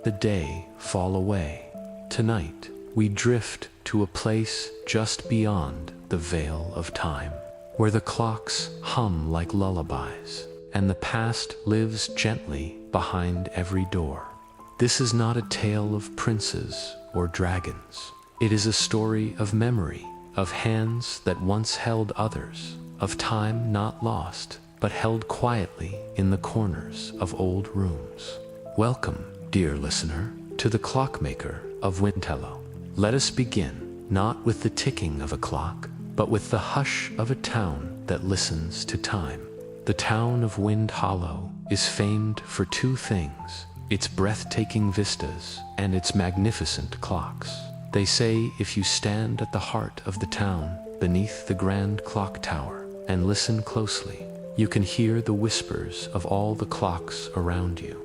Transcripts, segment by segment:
the day fall away. Tonight, we drift to a place just beyond the veil of time, where the clocks hum like lullabies, and the past lives gently behind every door. This is not a tale of princes or dragons. It is a story of memory, of hands that once held others, of time not lost, but held quietly in the corners of old rooms. Welcome, dear listener, to the Clockmaker of Windhollow. Let us begin, not with the ticking of a clock, but with the hush of a town that listens to time. The town of Windhollow is famed for two things: its breathtaking vistas and its magnificent clocks. They say if you stand at the heart of the town, beneath the grand clock tower, and listen closely, you can hear the whispers of all the clocks around you.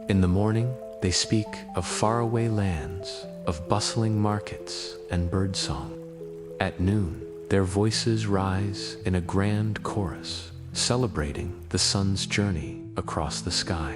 In the morning, they speak of faraway lands, of bustling markets and birdsong. At noon, their voices rise in a grand chorus, celebrating the sun's journey across the sky.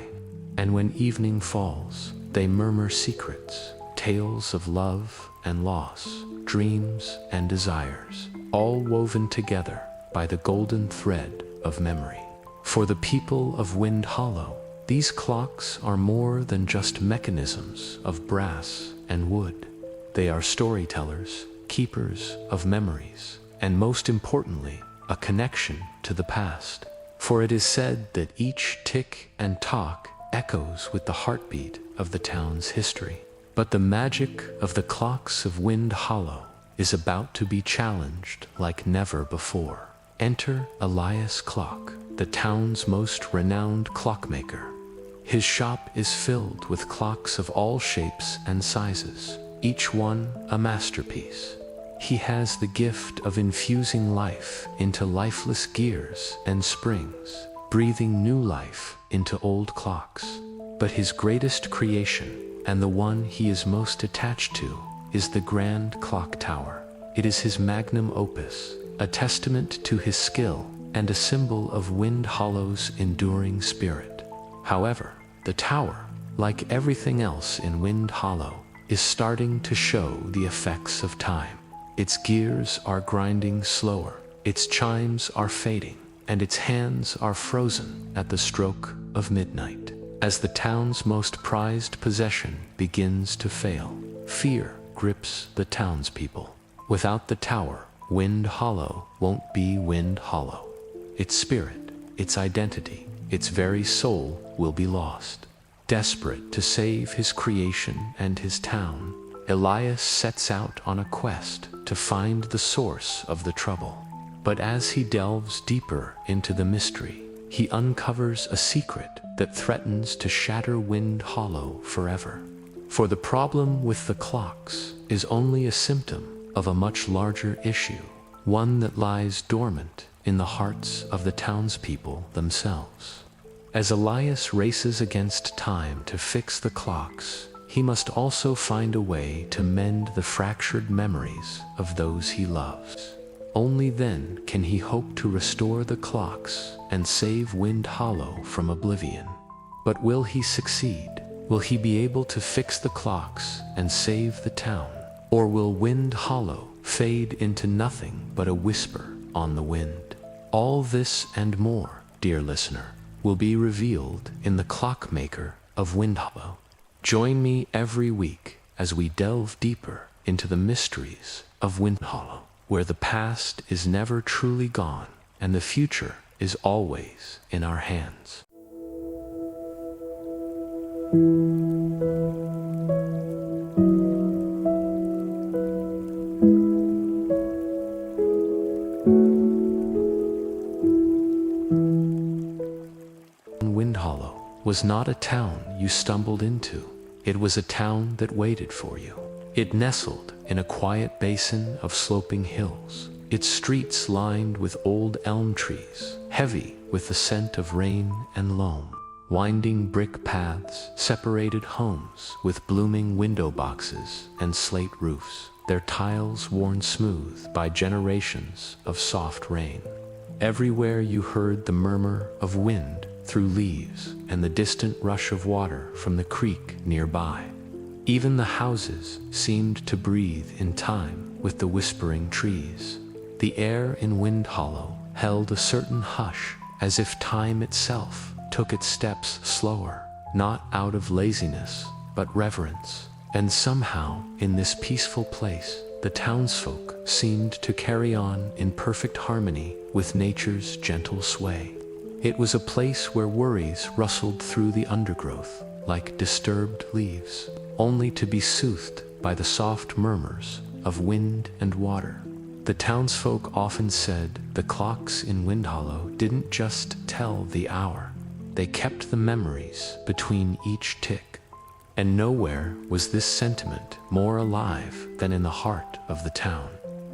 And when evening falls, they murmur secrets, tales of love and loss, dreams and desires, all woven together by the golden thread of memory. For the people of Windhollow, these clocks are more than just mechanisms of brass and wood. They are storytellers, keepers of memories, and most importantly, a connection to the past. For it is said that each tick and tock echoes with the heartbeat of the town's history. But the magic of the clocks of Windhollow is about to be challenged like never before. Enter Elias Clock, the town's most renowned clockmaker. His shop is filled with clocks of all shapes and sizes, each one a masterpiece. He has the gift of infusing life into lifeless gears and springs, breathing new life into old clocks. But his greatest creation, and the one he is most attached to, is the grand clock tower. It is his magnum opus, a testament to his skill and a symbol of Windhollow's enduring spirit. However, the tower, like everything else in Windhollow, is starting to show the effects of time. Its gears are grinding slower, its chimes are fading, and its hands are frozen at the stroke of midnight. As the town's most prized possession begins to fail, fear grips the townspeople. Without the tower, Windhollow won't be Windhollow. Its spirit, its identity, its very soul will be lost. Desperate to save his creation and his town, Elias sets out on a quest to find the source of the trouble. But as he delves deeper into the mystery, he uncovers a secret that threatens to shatter Windhollow forever. For the problem with the clocks is only a symptom of a much larger issue, one that lies dormant in the hearts of the townspeople themselves. As Elias races against time to fix the clocks, he must also find a way to mend the fractured memories of those he loves. Only then can he hope to restore the clocks and save Windhollow from oblivion. But will he succeed? Will he be able to fix the clocks and save the town? Or will Windhollow fade into nothing but a whisper on the wind? All this and more, dear listener, will be revealed in the Clockmaker of Windhollow. Join me every week as we delve deeper into the mysteries of Windhollow, where the past is never truly gone and the future is always in our hands. Windhollow was not a town you stumbled into. It was a town that waited for you. It nestled in a quiet basin of sloping hills, its streets lined with old elm trees, heavy with the scent of rain and loam. Winding brick paths separated homes with blooming window boxes and slate roofs, their tiles worn smooth by generations of soft rain. Everywhere you heard the murmur of wind through leaves and the distant rush of water from the creek nearby. Even the houses seemed to breathe in time with the whispering trees. The air in Windhollow held a certain hush, as if time itself took its steps slower, not out of laziness, but reverence. And somehow, in this peaceful place, the townsfolk seemed to carry on in perfect harmony with nature's gentle sway. It was a place where worries rustled through the undergrowth like disturbed leaves, only to be soothed by the soft murmurs of wind and water. The townsfolk often said the clocks in Windhollow didn't just tell the hour, they kept the memories between each tick. And nowhere was this sentiment more alive than in the heart of the town,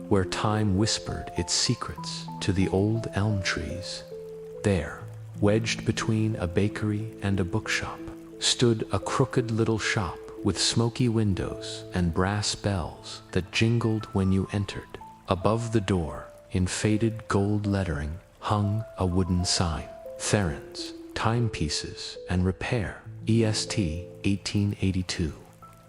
where time whispered its secrets to the old elm trees. There, wedged between a bakery and a bookshop, stood a crooked little shop with smoky windows and brass bells that jingled when you entered. Above the door, in faded gold lettering, hung a wooden sign: Theron's Timepieces and Repair, EST 1882.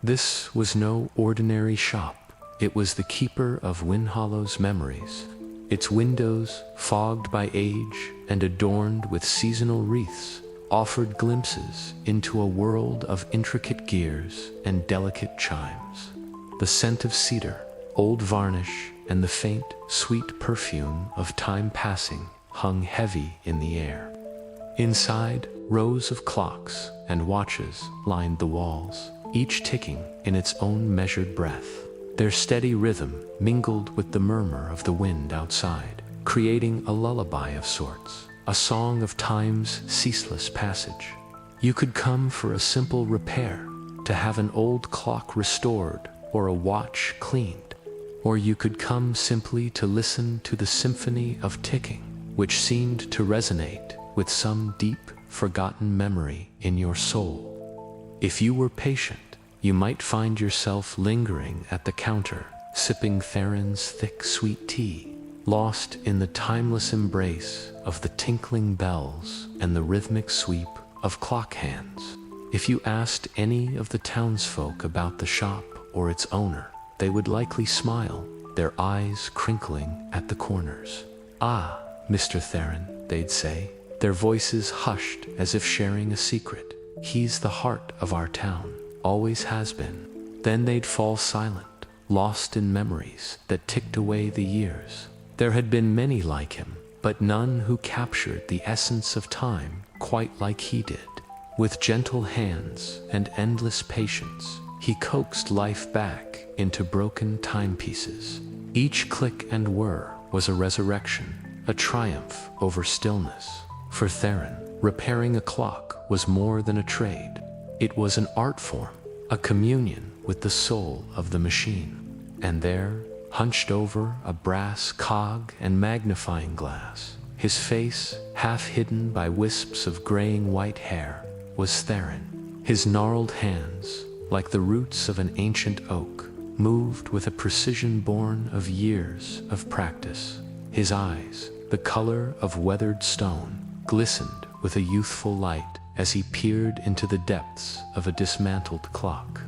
This was no ordinary shop. It was the keeper of Windhollow's memories. Its windows, fogged by age and adorned with seasonal wreaths, offered glimpses into a world of intricate gears and delicate chimes. The scent of cedar, old varnish, and the faint, sweet perfume of time passing hung heavy in the air. Inside, rows of clocks and watches lined the walls, each ticking in its own measured breath. Their steady rhythm mingled with the murmur of the wind outside, creating a lullaby of sorts, a song of time's ceaseless passage. You could come for a simple repair, to have an old clock restored or a watch cleaned, or you could come simply to listen to the symphony of ticking, which seemed to resonate with some deep, forgotten memory in your soul. If you were patient, you might find yourself lingering at the counter, sipping Theron's thick, sweet tea, lost in the timeless embrace of the tinkling bells and the rhythmic sweep of clock hands. If you asked any of the townsfolk about the shop or its owner, they would likely smile, their eyes crinkling at the corners. "Ah, Mr. Theron," they'd say, their voices hushed as if sharing a secret. "He's the heart of our town, always has been." Then they'd fall silent, lost in memories that ticked away the years. There had been many like him, but none who captured the essence of time quite like he did. With gentle hands and endless patience, he coaxed life back into broken timepieces. Each click and whir was a resurrection, a triumph over stillness. For Theron, repairing a clock was more than a trade. It was an art form, a communion with the soul of the machine. And there, hunched over a brass cog and magnifying glass, his face half hidden by wisps of graying white hair, was Theron. His gnarled hands, like the roots of an ancient oak, moved with a precision born of years of practice. His eyes, the color of weathered stone, glistened with a youthful light as he peered into the depths of a dismantled clock.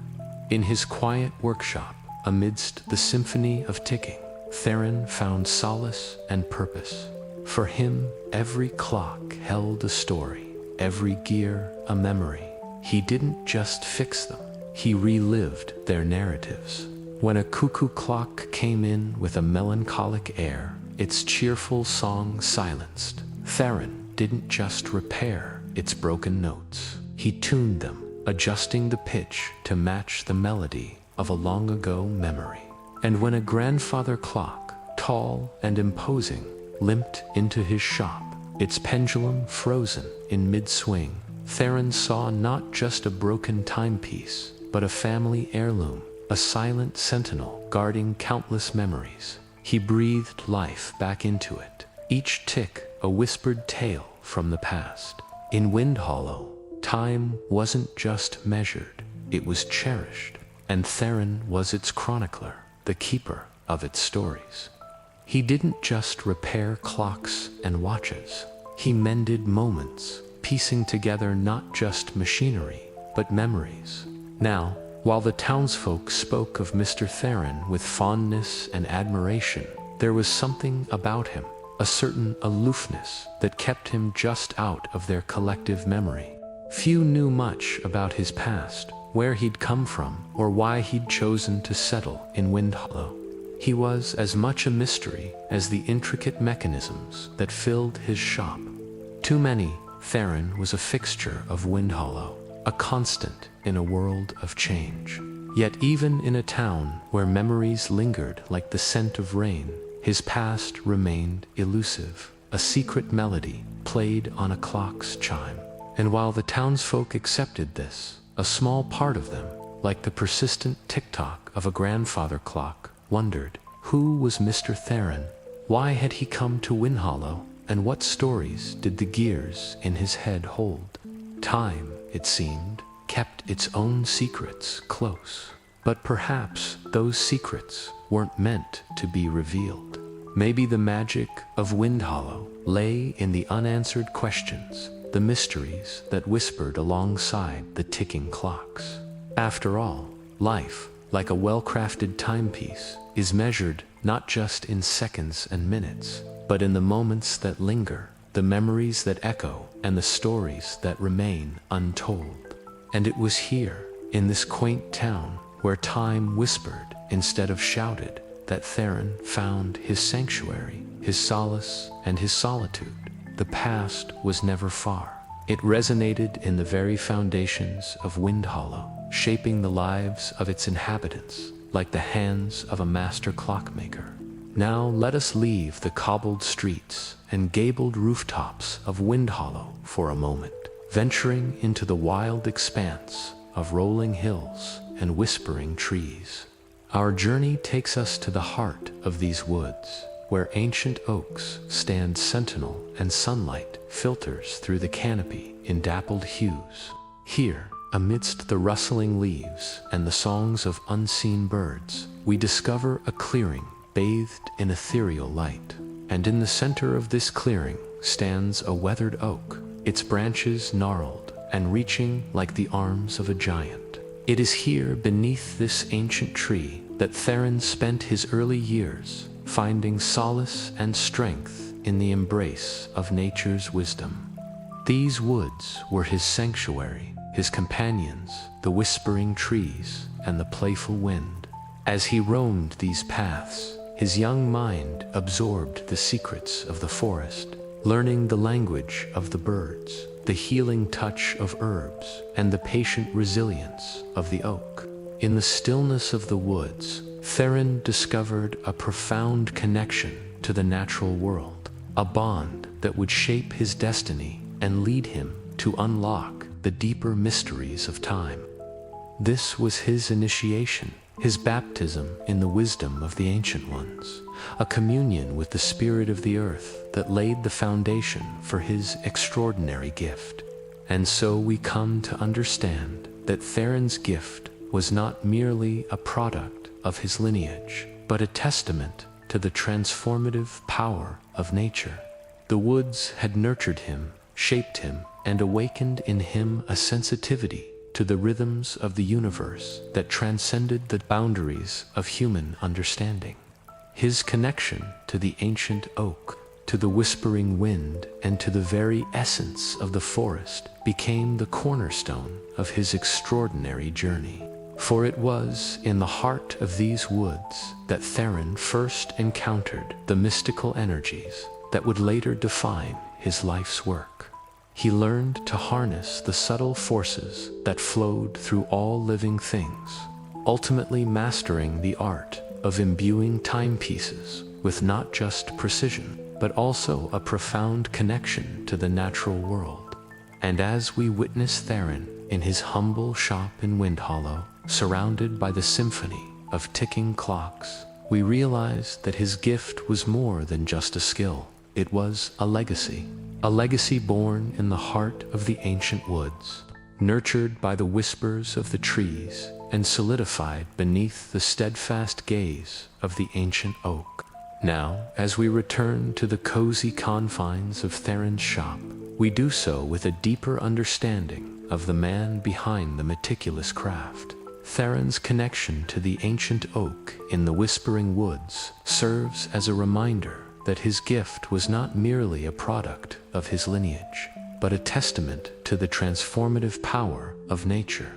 In his quiet workshop, amidst the symphony of ticking, Theron found solace and purpose. For him, every clock held a story, every gear a memory. He didn't just fix them, he relived their narratives. When a cuckoo clock came in with a melancholic air, its cheerful song silenced, Theron didn't just repair its broken notes. He tuned them, adjusting the pitch to match the melody of a long-ago memory. And when a grandfather clock, tall and imposing, limped into his shop, its pendulum frozen in mid-swing, Theron saw not just a broken timepiece, but a family heirloom, a silent sentinel guarding countless memories. He breathed life back into it, each tick a whispered tale from the past. In Windhollow, time wasn't just measured, it was cherished, and Theron was its chronicler, the keeper of its stories. He didn't just repair clocks and watches, he mended moments, piecing together not just machinery, but memories. Now, while the townsfolk spoke of Mr. Theron with fondness and admiration, there was something about him, a certain aloofness that kept him just out of their collective memory. Few knew much about his past, where he'd come from, or why he'd chosen to settle in Windhollow. He was as much a mystery as the intricate mechanisms that filled his shop. To many, Theron was a fixture of Windhollow, a constant in a world of change. Yet even in a town where memories lingered like the scent of rain, his past remained elusive, a secret melody played on a clock's chime. And while the townsfolk accepted this, a small part of them, like the persistent tick-tock of a grandfather clock, wondered, who was Mr. Theron? Why had he come to Windhollow? And what stories did the gears in his head hold? Time, it seemed, kept its own secrets close. But perhaps those secrets weren't meant to be revealed. Maybe the magic of Windhollow lay in the unanswered questions, the mysteries that whispered alongside the ticking clocks. After all, life, like a well-crafted timepiece, is measured not just in seconds and minutes, but in the moments that linger, the memories that echo, and the stories that remain untold. And it was here, in this quaint town, where time whispered instead of shouted, that Theron found his sanctuary, his solace, and his solitude. The past was never far. It resonated in the very foundations of Windhollow, shaping the lives of its inhabitants like the hands of a master clockmaker. Now let us leave the cobbled streets and gabled rooftops of Windhollow for a moment, venturing into the wild expanse of rolling hills and whispering trees. Our journey takes us to the heart of these woods, where ancient oaks stand sentinel and sunlight filters through the canopy in dappled hues. Here, amidst the rustling leaves and the songs of unseen birds, we discover a clearing bathed in ethereal light. And in the center of this clearing stands a weathered oak, its branches gnarled and reaching like the arms of a giant. It is here, beneath this ancient tree, that Theron spent his early years, finding solace and strength in the embrace of nature's wisdom. These woods were his sanctuary, his companions, the whispering trees, and the playful wind. As he roamed these paths, his young mind absorbed the secrets of the forest, learning the language of the birds, the healing touch of herbs, and the patient resilience of the oak. In the stillness of the woods, Theron discovered a profound connection to the natural world, a bond that would shape his destiny and lead him to unlock the deeper mysteries of time. This was his initiation, his baptism in the wisdom of the ancient ones, a communion with the spirit of the earth that laid the foundation for his extraordinary gift. And so we come to understand that Theron's gift was not merely a product of his lineage, but a testament to the transformative power of nature. The woods had nurtured him, shaped him, and awakened in him a sensitivity to the rhythms of the universe that transcended the boundaries of human understanding. His connection to the ancient oak, to the whispering wind, and to the very essence of the forest became the cornerstone of his extraordinary journey. For it was in the heart of these woods that Theron first encountered the mystical energies that would later define his life's work. He learned to harness the subtle forces that flowed through all living things, ultimately mastering the art of imbuing timepieces with not just precision, but also a profound connection to the natural world. And as we witness Theron in his humble shop in Windhollow, surrounded by the symphony of ticking clocks, we realize that his gift was more than just a skill. It was a legacy born in the heart of the ancient woods, nurtured by the whispers of the trees and solidified beneath the steadfast gaze of the ancient oak. Now, as we return to the cozy confines of Theron's shop, we do so with a deeper understanding of the man behind the meticulous craft. Theron's connection to the ancient oak in the Whispering Woods serves as a reminder that his gift was not merely a product of his lineage, but a testament to the transformative power of nature.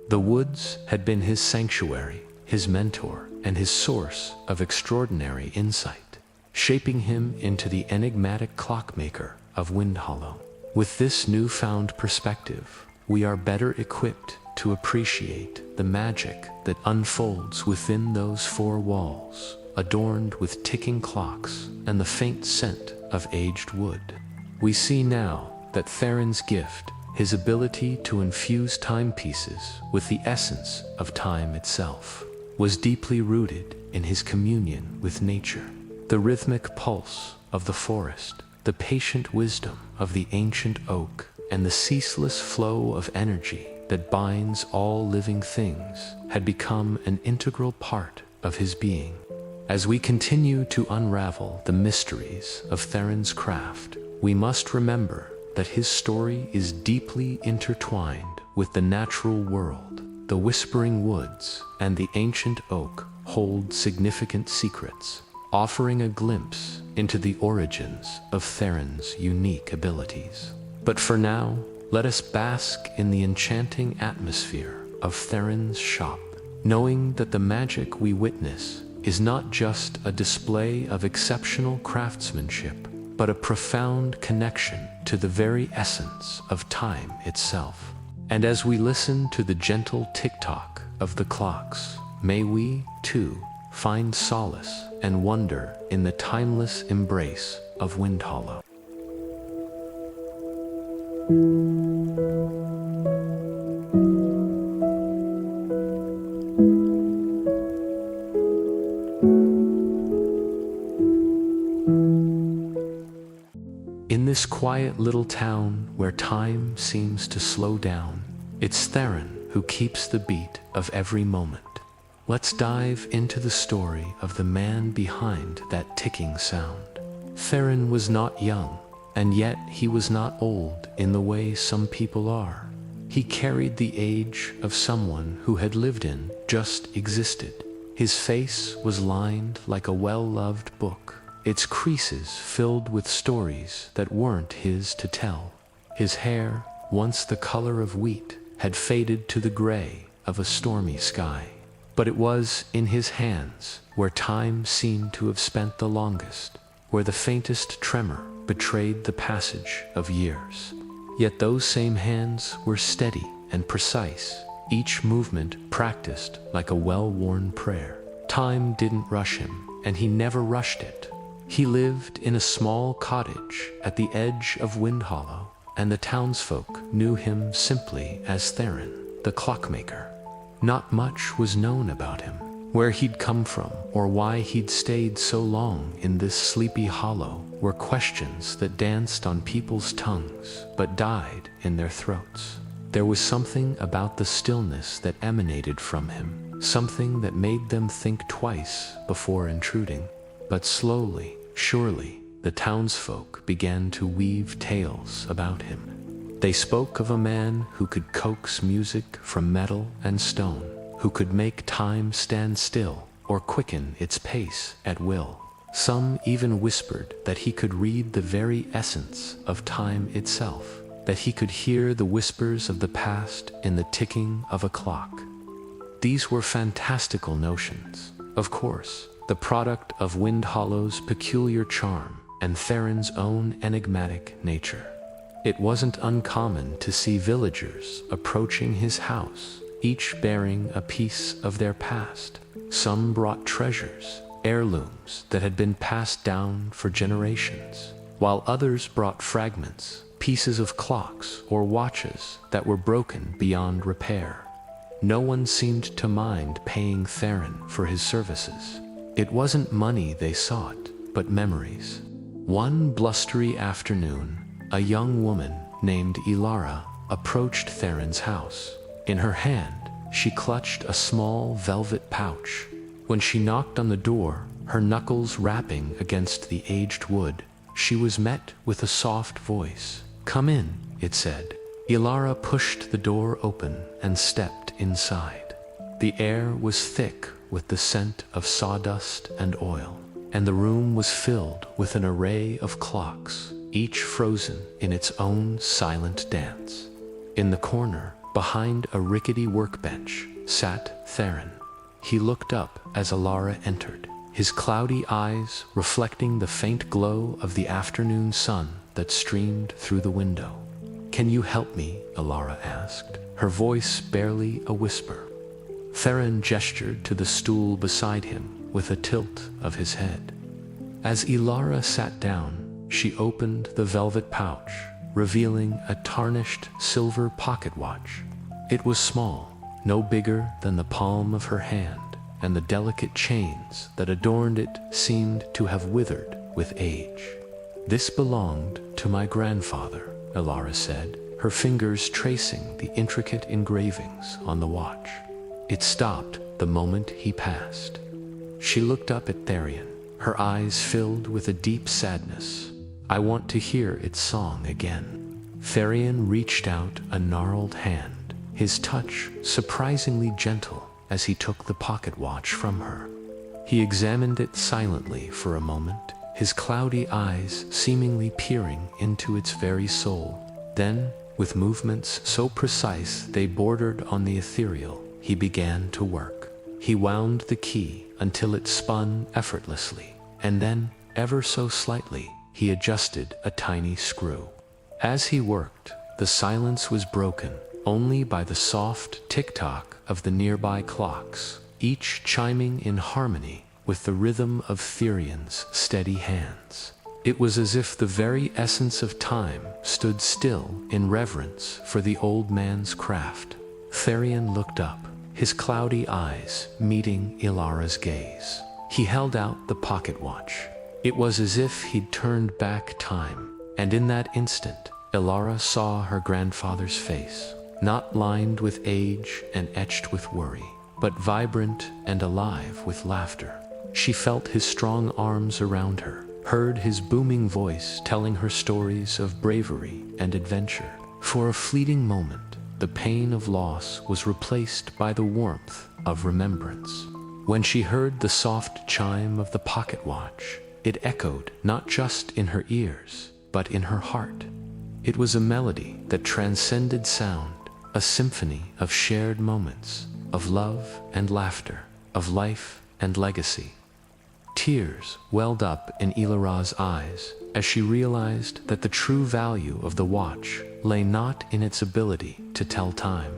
The woods had been his sanctuary, his mentor, and his source of extraordinary insight, shaping him into the enigmatic Clockmaker of Windhollow. With this newfound perspective, we are better equipped to appreciate the magic that unfolds within those four walls, adorned with ticking clocks and the faint scent of aged wood. We see now that Theron's gift, his ability to infuse timepieces with the essence of time itself, was deeply rooted in his communion with nature. The rhythmic pulse of the forest, the patient wisdom of the ancient oak, and the ceaseless flow of energy that binds all living things had become an integral part of his being. As we continue to unravel the mysteries of Theron's craft, we must remember that his story is deeply intertwined with the natural world. The Whispering Woods and the ancient oak hold significant secrets, offering a glimpse into the origins of Theron's unique abilities. But for now, let us bask in the enchanting atmosphere of Theron's shop, knowing that the magic we witness is not just a display of exceptional craftsmanship, but a profound connection to the very essence of time itself. And as we listen to the gentle tick-tock of the clocks, may we, too, find solace and wonder in the timeless embrace of Windhollow. In this quiet little town where time seems to slow down, it's Theron who keeps the beat of every moment. Let's dive into the story of the man behind that ticking sound. Theron was not young, and yet he was not old in the way some people are. He carried the age of someone who had lived in, just existed. His face was lined like a well-loved book, its creases filled with stories that weren't his to tell. His hair, once the color of wheat, had faded to the gray of a stormy sky. But it was in his hands where time seemed to have spent the longest, where the faintest tremor betrayed the passage of years. Yet those same hands were steady and precise, each movement practiced like a well-worn prayer. Time didn't rush him, and he never rushed it. He lived in a small cottage at the edge of Windhollow, and the townsfolk knew him simply as Theron, the Clockmaker. Not much was known about him, where he'd come from, or why he'd stayed so long in this sleepy hollow were questions that danced on people's tongues, but died in their throats. There was something about the stillness that emanated from him, something that made them think twice before intruding. But slowly, surely, the townsfolk began to weave tales about him. They spoke of a man who could coax music from metal and stone, who could make time stand still or quicken its pace at will. Some even whispered that he could read the very essence of time itself, that he could hear the whispers of the past in the ticking of a clock. These were fantastical notions, of course, the product of Windhollow's peculiar charm and Theron's own enigmatic nature. It wasn't uncommon to see villagers approaching his house, each bearing a piece of their past. Some brought treasures, heirlooms that had been passed down for generations, while others brought fragments, pieces of clocks or watches that were broken beyond repair. No one seemed to mind paying Theron for his services. It wasn't money they sought, but memories. One blustery afternoon, a young woman named Ilara approached Theron's house. In her hand, she clutched a small velvet pouch. When she knocked on the door, her knuckles rapping against the aged wood, she was met with a soft voice. "Come in," it said. Ilara pushed the door open and stepped inside. The air was thick with the scent of sawdust and oil, and the room was filled with an array of clocks, each frozen in its own silent dance. In the corner, behind a rickety workbench, sat Theron. He looked up as Ilara entered, his cloudy eyes reflecting the faint glow of the afternoon sun that streamed through the window. "Can you help me?" Ilara asked, her voice barely a whisper. Theron gestured to the stool beside him with a tilt of his head. As Ilara sat down, she opened the velvet pouch, revealing a tarnished silver pocket watch. It was small, no bigger than the palm of her hand, and the delicate chains that adorned it seemed to have withered with age. "This belonged to my grandfather," Ilara said, her fingers tracing the intricate engravings on the watch. It stopped the moment he passed. She looked up at Therion, her eyes filled with a deep sadness. "I want to hear its song again." Therion reached out a gnarled hand, his touch surprisingly gentle as he took the pocket watch from her. He examined it silently for a moment, his cloudy eyes seemingly peering into its very soul. Then, with movements so precise they bordered on the ethereal, he began to work. He wound the key until it spun effortlessly, and then, ever so slightly, he adjusted a tiny screw. As he worked, the silence was broken only by the soft tick-tock of the nearby clocks, each chiming in harmony with the rhythm of Therion's steady hands. It was as if the very essence of time stood still in reverence for the old man's craft. Therion looked up, his cloudy eyes meeting Ilara's gaze. He held out the pocket watch. It was as if he'd turned back time, and in that instant, Ilara saw her grandfather's face, not lined with age and etched with worry, but vibrant and alive with laughter. She felt his strong arms around her, heard his booming voice telling her stories of bravery and adventure. For a fleeting moment, the pain of loss was replaced by the warmth of remembrance. When she heard the soft chime of the pocket watch, it echoed not just in her ears, but in her heart. It was a melody that transcended sound, a symphony of shared moments, of love and laughter, of life and legacy. Tears welled up in Ilara's eyes as she realized that the true value of the watch lay not in its ability to tell time,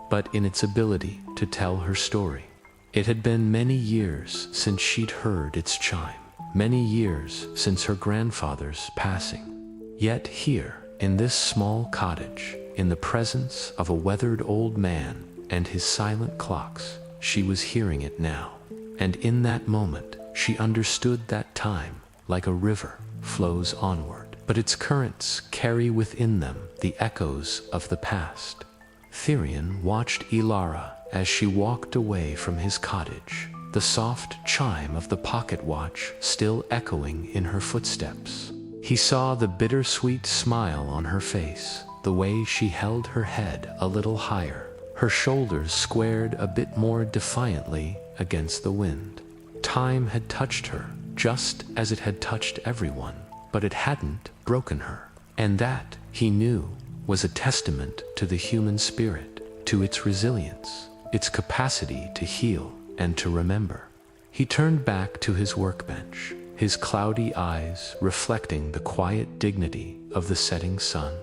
but in its ability to tell her story. It had been many years since she'd heard its chime, many years since her grandfather's passing. Yet here, in this small cottage, in the presence of a weathered old man and his silent clocks, she was hearing it now. And in that moment, she understood that time, like a river, flows onward, but its currents carry within them the echoes of the past. Therion watched Ilara as she walked away from his cottage, the soft chime of the pocket watch still echoing in her footsteps. He saw the bittersweet smile on her face, the way she held her head a little higher, her shoulders squared a bit more defiantly against the wind. Time had touched her, just as it had touched everyone, but it hadn't broken her. And that, he knew, was a testament to the human spirit, to its resilience, its capacity to heal and to remember. He turned back to his workbench, his cloudy eyes reflecting the quiet dignity of the setting sun.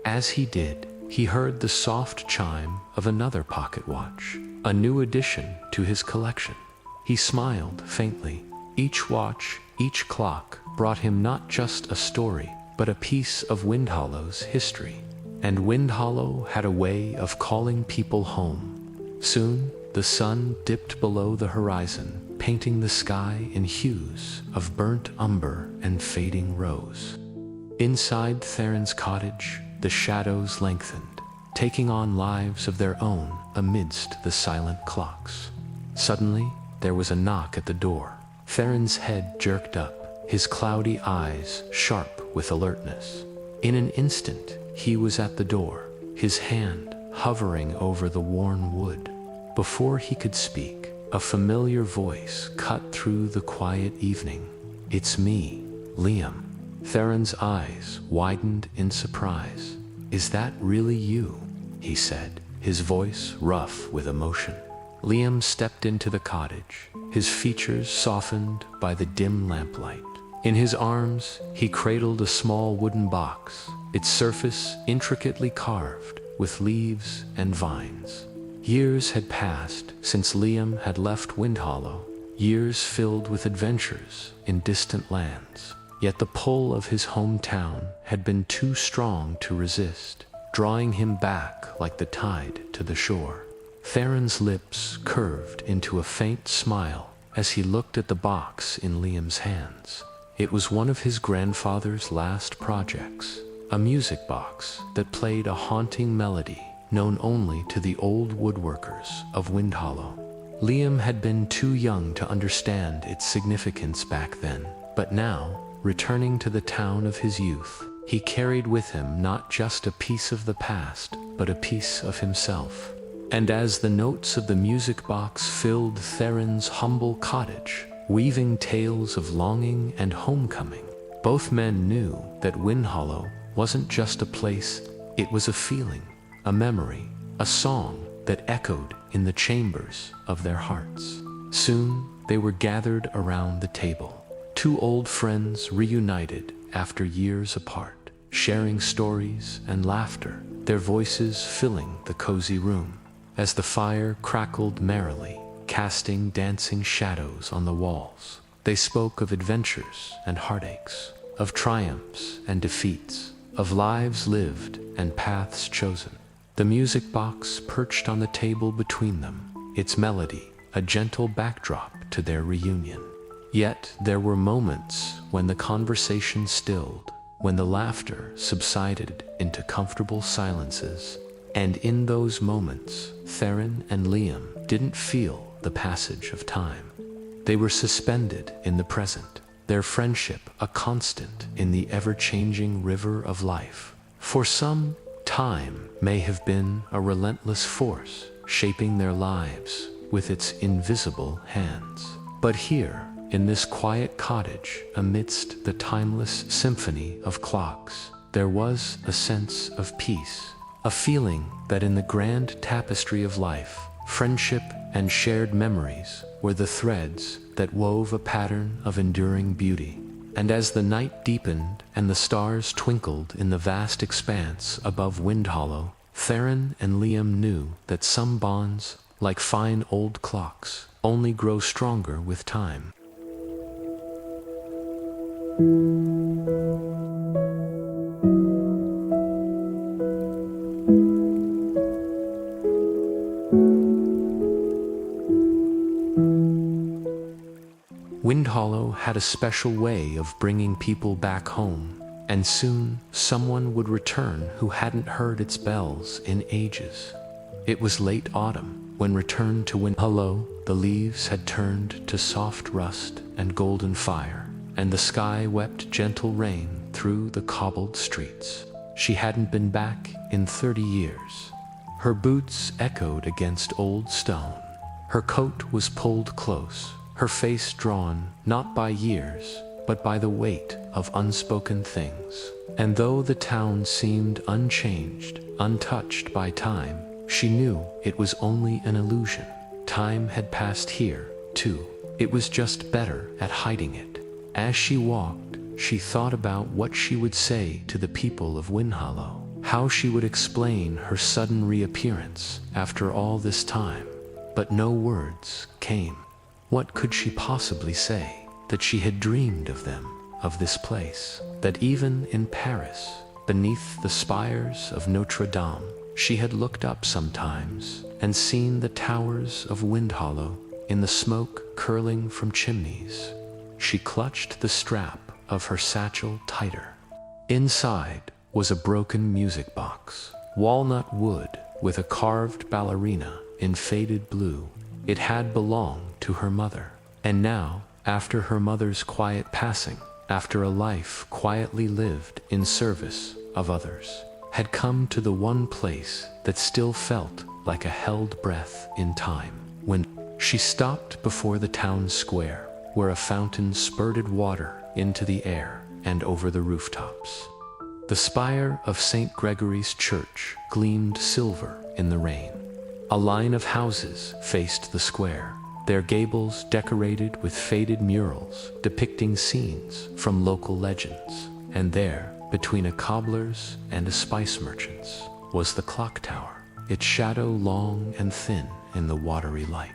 As he did, he heard the soft chime of another pocket watch, a new addition to his collection. He smiled faintly. Each watch, each clock, brought him not just a story, but a piece of Windhollow's history. And Windhollow had a way of calling people home. Soon, the sun dipped below the horizon, painting the sky in hues of burnt umber and fading rose. Inside Theron's cottage, the shadows lengthened, taking on lives of their own amidst the silent clocks. Suddenly, there was a knock at the door. Theron's head jerked up, his cloudy eyes sharp with alertness. In an instant, he was at the door, his hand hovering over the worn wood. Before he could speak, a familiar voice cut through the quiet evening. "It's me, Liam." Theron's eyes widened in surprise. "Is that really you?" he said, his voice rough with emotion. Liam stepped into the cottage, his features softened by the dim lamplight. In his arms, he cradled a small wooden box, its surface intricately carved with leaves and vines. Years had passed since Liam had left Windhollow, years filled with adventures in distant lands. Yet the pull of his hometown had been too strong to resist, drawing him back like the tide to the shore. Theron's lips curved into a faint smile as he looked at the box in Liam's hands. It was one of his grandfather's last projects, a music box that played a haunting melody known only to the old woodworkers of Windhollow. Liam had been too young to understand its significance back then, but now, returning to the town of his youth, he carried with him not just a piece of the past, but a piece of himself. And as the notes of the music box filled Theron's humble cottage, weaving tales of longing and homecoming, both men knew that Windhollow wasn't just a place, it was a feeling, a memory, a song that echoed in the chambers of their hearts. Soon they were gathered around the table, two old friends reunited after years apart, sharing stories and laughter, their voices filling the cozy room. As the fire crackled merrily, casting dancing shadows on the walls, they spoke of adventures and heartaches, of triumphs and defeats, of lives lived and paths chosen. The music box perched on the table between them, its melody a gentle backdrop to their reunion. Yet there were moments when the conversation stilled, when the laughter subsided into comfortable silences, and in those moments, Theron and Liam didn't feel the passage of time. They were suspended in the present, their friendship a constant in the ever-changing river of life. For some, time may have been a relentless force, shaping their lives with its invisible hands. But here, in this quiet cottage, amidst the timeless symphony of clocks, there was a sense of peace, a feeling that in the grand tapestry of life, friendship and shared memories were the threads that wove a pattern of enduring beauty. And as the night deepened and the stars twinkled in the vast expanse above Windhollow, Theron and Liam knew that some bonds, like fine old clocks, only grow stronger with time. Windhollow had a special way of bringing people back home, and soon someone would return who hadn't heard its bells in ages. It was late autumn when returned to Windhollow, the leaves had turned to soft rust and golden fire, and the sky wept gentle rain through the cobbled streets. She hadn't been back in 30 years. Her boots echoed against old stone. Her coat was pulled close, her face drawn not by years, but by the weight of unspoken things. And though the town seemed unchanged, untouched by time, she knew it was only an illusion. Time had passed here, too. It was just better at hiding it. As she walked, she thought about what she would say to the people of Windhollow, how she would explain her sudden reappearance after all this time. But no words came. What could she possibly say? That she had dreamed of them, of this place, that even in Paris, beneath the spires of Notre Dame, she had looked up sometimes and seen the towers of Windhollow in the smoke curling from chimneys. She clutched the strap of her satchel tighter. Inside was a broken music box, walnut wood with a carved ballerina in faded blue. It had belonged to her mother, and now, after her mother's quiet passing, after a life quietly lived in service of others, had come to the one place that still felt like a held breath in time. When she stopped before the town square, where a fountain spurted water into the air and over the rooftops. The spire of St. Gregory's Church gleamed silver in the rain. A line of houses faced the square, their gables decorated with faded murals depicting scenes from local legends. And there, between a cobbler's and a spice merchant's, was the clock tower, its shadow long and thin in the watery light.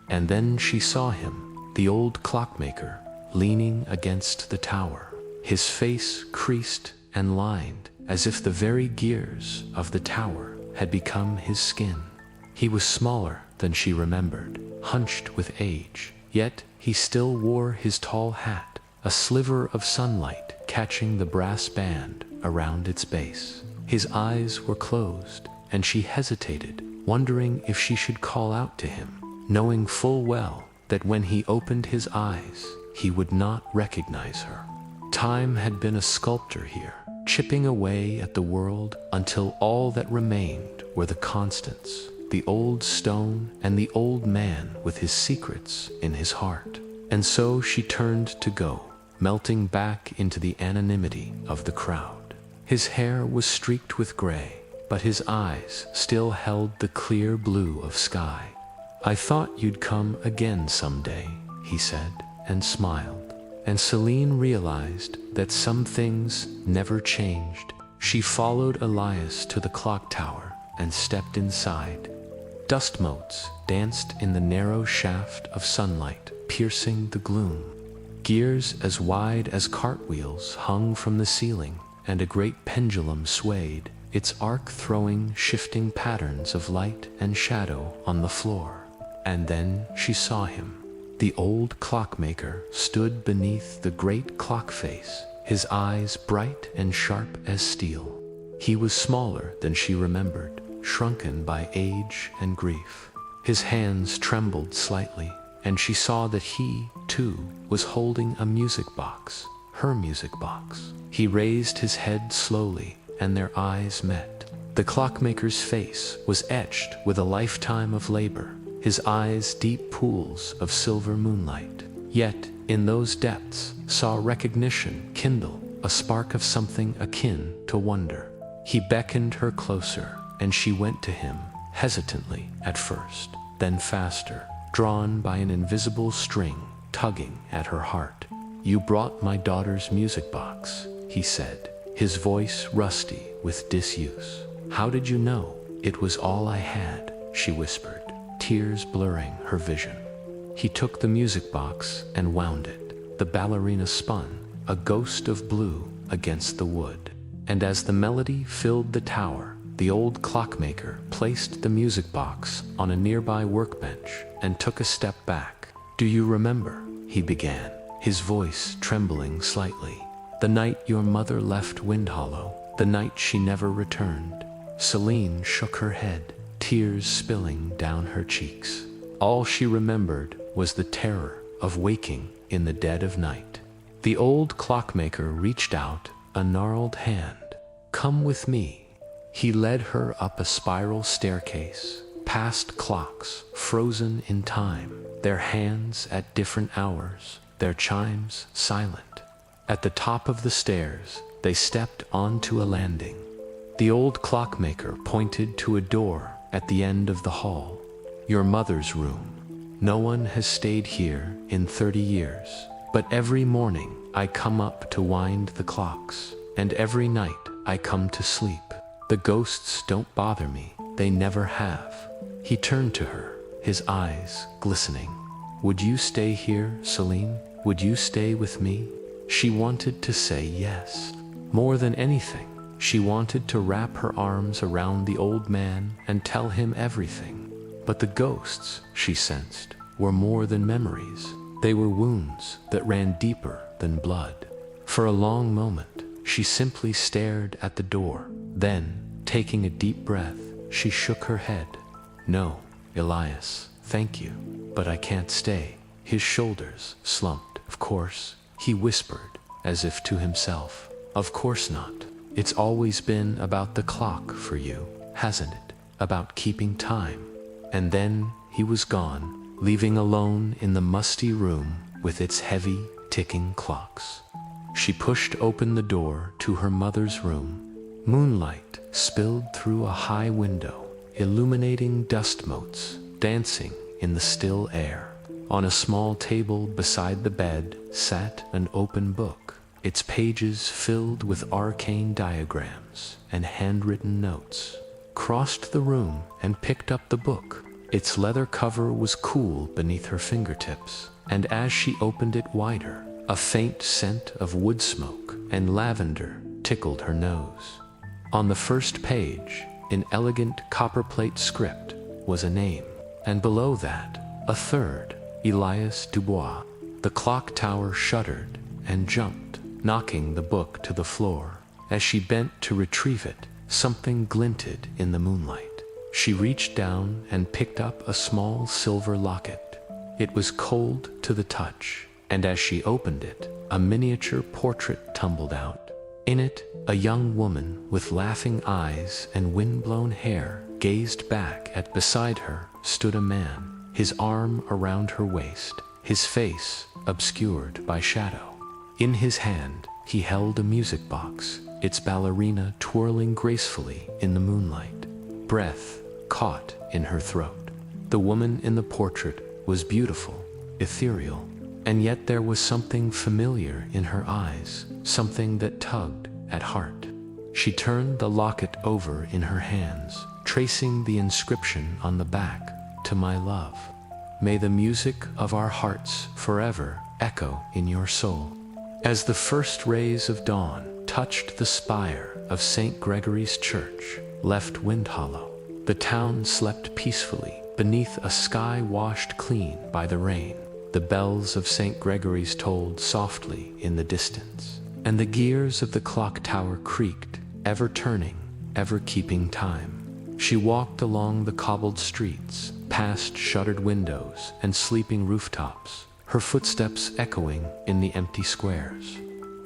And then she saw him, the old clockmaker, leaning against the tower, his face creased and lined as if the very gears of the tower had become his skin. He was smaller than she remembered, hunched with age, yet he still wore his tall hat, a sliver of sunlight catching the brass band around its base. His eyes were closed, and she hesitated, wondering if she should call out to him, knowing full well that when he opened his eyes, he would not recognize her. Time had been a sculptor here, chipping away at the world until all that remained were the constants, the old stone and the old man with his secrets in his heart. And so she turned to go, melting back into the anonymity of the crowd. His hair was streaked with gray, but his eyes still held the clear blue of sky. "I thought you'd come again someday," he said, and smiled. And Celine realized that some things never changed. She followed Elias to the clock tower and stepped inside. Dust motes danced in the narrow shaft of sunlight, piercing the gloom. Gears as wide as cartwheels hung from the ceiling, and a great pendulum swayed, its arc throwing shifting patterns of light and shadow on the floor. And then she saw him. The old clockmaker stood beneath the great clock face, his eyes bright and sharp as steel. He was smaller than she remembered, shrunken by age and grief. His hands trembled slightly, and she saw that he, too, was holding a music box, her music box. He raised his head slowly, and their eyes met. The clockmaker's face was etched with a lifetime of labor, his eyes deep pools of silver moonlight. Yet, in those depths, saw recognition kindle, a spark of something akin to wonder. He beckoned her closer, and she went to him, hesitantly at first, then faster, drawn by an invisible string tugging at her heart. "You brought my daughter's music box," he said, his voice rusty with disuse. "How did you know?" "It was all I had," she whispered, tears blurring her vision. He took the music box and wound it. The ballerina spun, a ghost of blue against the wood. And as the melody filled the tower, the old clockmaker placed the music box on a nearby workbench and took a step back. "Do you remember?" he began, his voice trembling slightly. "The night your mother left Windhollow, the night she never returned." Celine shook her head, tears spilling down her cheeks. All she remembered was the terror of waking in the dead of night. The old clockmaker reached out a gnarled hand. "Come with me." He led her up a spiral staircase, past clocks frozen in time, their hands at different hours, their chimes silent. At the top of the stairs, they stepped onto a landing. The old clockmaker pointed to a door at the end of the hall. "Your mother's room. No one has stayed here in 30 years, but every morning I come up to wind the clocks, and every night I come to sleep. The ghosts don't bother me, they never have." He turned to her, his eyes glistening. "Would you stay here, Celine? Would you stay with me?" She wanted to say yes. More than anything, she wanted to wrap her arms around the old man and tell him everything. But the ghosts, she sensed, were more than memories. They were wounds that ran deeper than blood. For a long moment, she simply stared at the door. Then, taking a deep breath, she shook her head. "No, Elias, thank you, but I can't stay." His shoulders slumped. "Of course," he whispered, as if to himself. "Of course not. It's always been about the clock for you, hasn't it? About keeping time." And then he was gone, leaving alone in the musty room with its heavy, ticking clocks. She pushed open the door to her mother's room. Moonlight spilled through a high window, illuminating dust motes dancing in the still air. On a small table beside the bed sat an open book, its pages filled with arcane diagrams and handwritten notes. Crossed the room and picked up the book. Its leather cover was cool beneath her fingertips, and as she opened it wider, a faint scent of wood smoke and lavender tickled her nose. On the first page, in elegant copperplate script, was a name, and below that, a third, Elias Dubois. The clock tower shuddered and jumped, knocking the book to the floor. As she bent to retrieve it, something glinted in the moonlight. She reached down and picked up a small silver locket. It was cold to the touch, and as she opened it, a miniature portrait tumbled out. In it, a young woman with laughing eyes and wind-blown hair gazed back at. Beside her stood a man, his arm around her waist, his face obscured by shadow. In his hand, he held a music box, its ballerina twirling gracefully in the moonlight. Breath caught in her throat. The woman in the portrait was beautiful, ethereal, and yet there was something familiar in her eyes, something that tugged at heart. She turned the locket over in her hands, tracing the inscription on the back, "To my love. May the music of our hearts forever echo in your soul." As the first rays of dawn touched the spire of St. Gregory's Church, left Windhollow, the town slept peacefully beneath a sky washed clean by the rain. The bells of St. Gregory's tolled softly in the distance, and the gears of the clock tower creaked, ever turning, ever keeping time. She walked along the cobbled streets, past shuttered windows and sleeping rooftops, her footsteps echoing in the empty squares.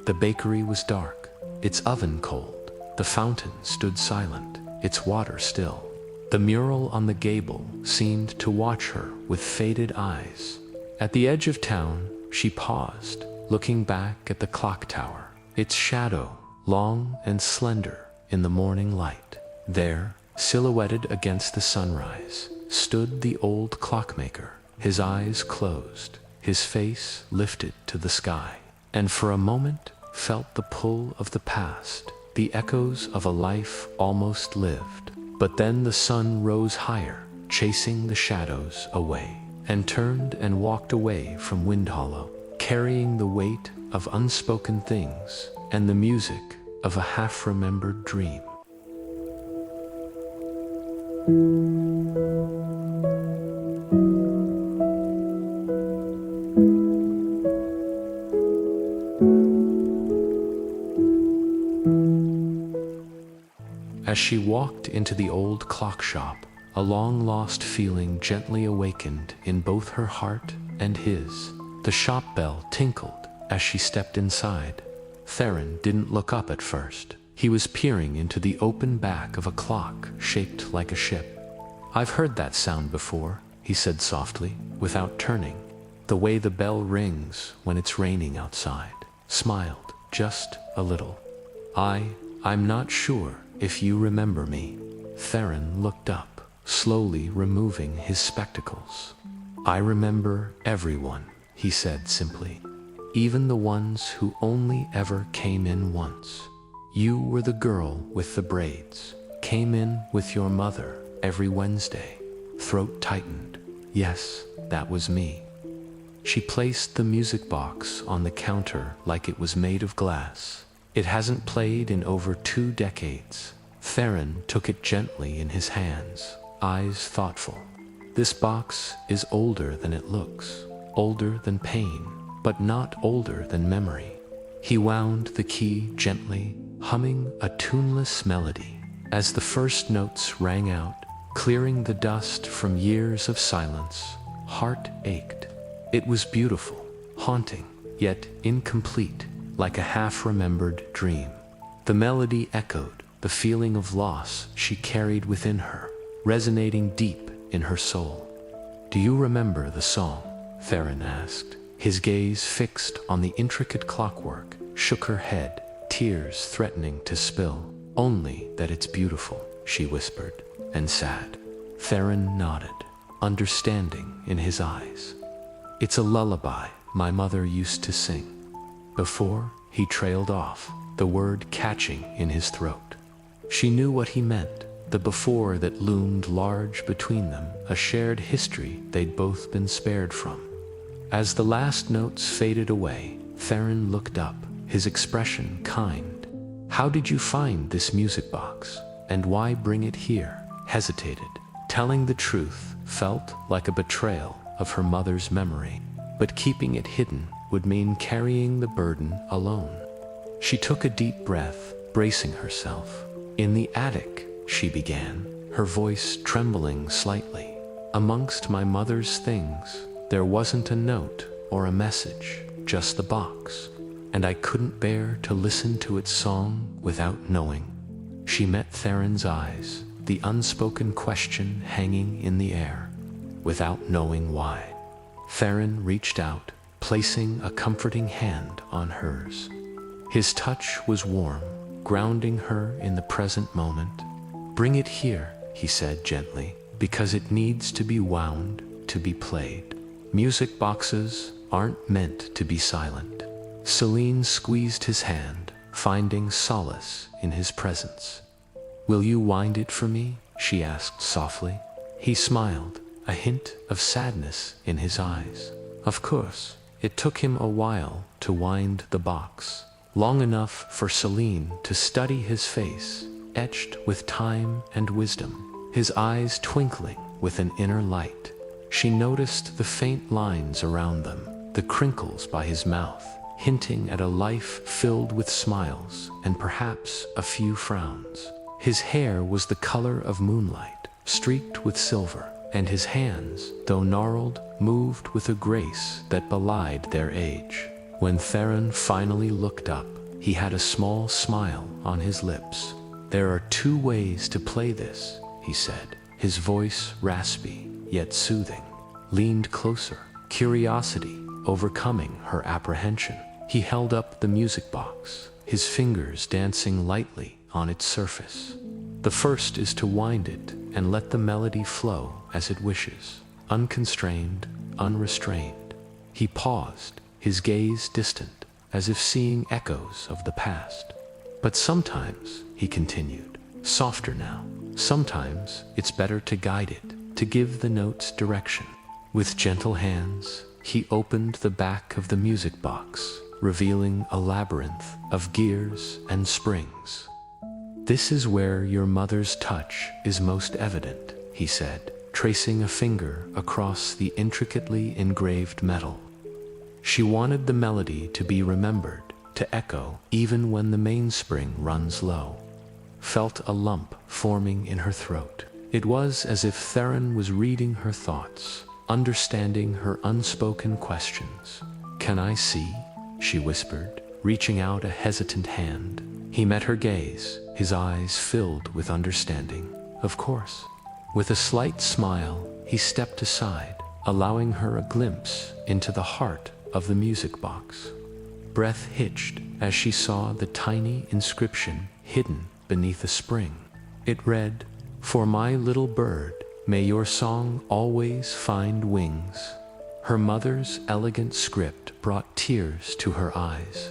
The bakery was dark, its oven cold. The fountain stood silent, its water still. The mural on the gable seemed to watch her with faded eyes. At the edge of town, she paused, looking back at the clock tower, its shadow, long and slender in the morning light. There, silhouetted against the sunrise, stood the old clockmaker, his eyes closed, his face lifted to the sky, and for a moment felt the pull of the past, the echoes of a life almost lived. But then the sun rose higher, chasing the shadows away, and turned and walked away from Windhollow, carrying the weight of unspoken things and the music of a half-remembered dream. As she walked into the old clock shop, a long-lost feeling gently awakened in both her heart and his. The shop bell tinkled as she stepped inside. Theron didn't look up at first. He was peering into the open back of a clock shaped like a ship. "I've heard that sound before," he said softly, without turning. "The way the bell rings when it's raining outside." Smiled, just a little. I'm not sure if you remember me." Theron looked up, slowly removing his spectacles. "I remember everyone," he said simply. "Even the ones who only ever came in once. You were the girl with the braids. Came in with your mother every Wednesday." Throat tightened. "Yes, that was me." She placed the music box on the counter like it was made of glass. It hasn't played in over 2 decades. Theron took it gently in his hands, eyes thoughtful. "This box is older than it looks, older than pain, but not older than memory." He wound the key gently, humming a tuneless melody. As the first notes rang out, clearing the dust from years of silence, heart ached. It was beautiful, haunting, yet incomplete, like a half-remembered dream. The melody echoed the feeling of loss she carried within her, resonating deep in her soul. "Do you remember the song?" Theron asked. His gaze, fixed on the intricate clockwork, shook her head, tears threatening to spill. "Only that it's beautiful," she whispered, "and sad." Theron nodded, understanding in his eyes. "It's a lullaby my mother used to sing." Before he trailed off, the word catching in his throat. She knew what he meant, the before that loomed large between them, a shared history they'd both been spared from. As the last notes faded away, Theron looked up, his expression kind. "How did you find this music box, and why bring it here?" Hesitated. Telling the truth felt like a betrayal of her mother's memory, but keeping it hidden would mean carrying the burden alone. She took a deep breath, bracing herself. "In the attic," she began, her voice trembling slightly. "Amongst my mother's things, there wasn't a note or a message, just the box, and I couldn't bear to listen to its song without knowing." She met Theron's eyes, the unspoken question hanging in the air. "Without knowing why." Theron reached out, placing a comforting hand on hers. His touch was warm, grounding her in the present moment. "Bring it here," he said gently, "because it needs to be wound, to be played. Music boxes aren't meant to be silent." Celine squeezed his hand, finding solace in his presence. "Will you wind it for me?" she asked softly. He smiled, a hint of sadness in his eyes. Of course. It took him a while to wind the box, long enough for Celine to study his face, etched with time and wisdom, his eyes twinkling with an inner light. She noticed the faint lines around them, the crinkles by his mouth, hinting at a life filled with smiles and perhaps a few frowns. His hair was the color of moonlight, streaked with silver, and his hands, though gnarled, moved with a grace that belied their age. When Theron finally looked up, he had a small smile on his lips. "There are 2 ways to play this," he said, his voice raspy yet soothing. Leaned closer, curiosity overcoming her apprehension. He held up the music box, his fingers dancing lightly on its surface. "The first is to wind it and let the melody flow as it wishes, unconstrained, unrestrained." He paused, his gaze distant, as if seeing echoes of the past. "But sometimes," he continued, softer now, "sometimes it's better to guide it, to give the notes direction." With gentle hands, he opened the back of the music box, revealing a labyrinth of gears and springs. "This is where your mother's touch is most evident," he said, tracing a finger across the intricately engraved metal. She wanted the melody to be remembered, to echo even when the mainspring runs low. Felt a lump forming in her throat. It was as if Theron was reading her thoughts, understanding her unspoken questions. "Can I see?" she whispered, reaching out a hesitant hand. He met her gaze, his eyes filled with understanding. "Of course." With a slight smile, he stepped aside, allowing her a glimpse into the heart of the music box. Breath hitched as she saw the tiny inscription hidden beneath a spring. It read, "For my little bird, may your song always find wings." Her mother's elegant script brought tears to her eyes.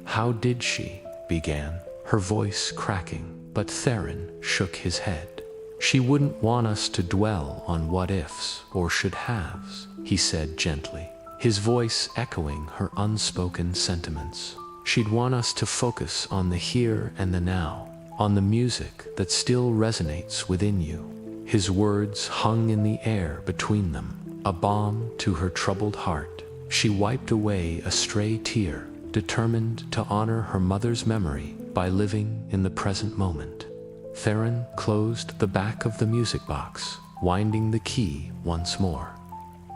"How did she?" began, her voice cracking, but Theron shook his head. "She wouldn't want us to dwell on what-ifs or should-haves," he said gently, his voice echoing her unspoken sentiments. "She'd want us to focus on the here and the now, on the music that still resonates within you." His words hung in the air between them, a balm to her troubled heart. She wiped away a stray tear, determined to honor her mother's memory by living in the present moment. Theron closed the back of the music box, winding the key once more.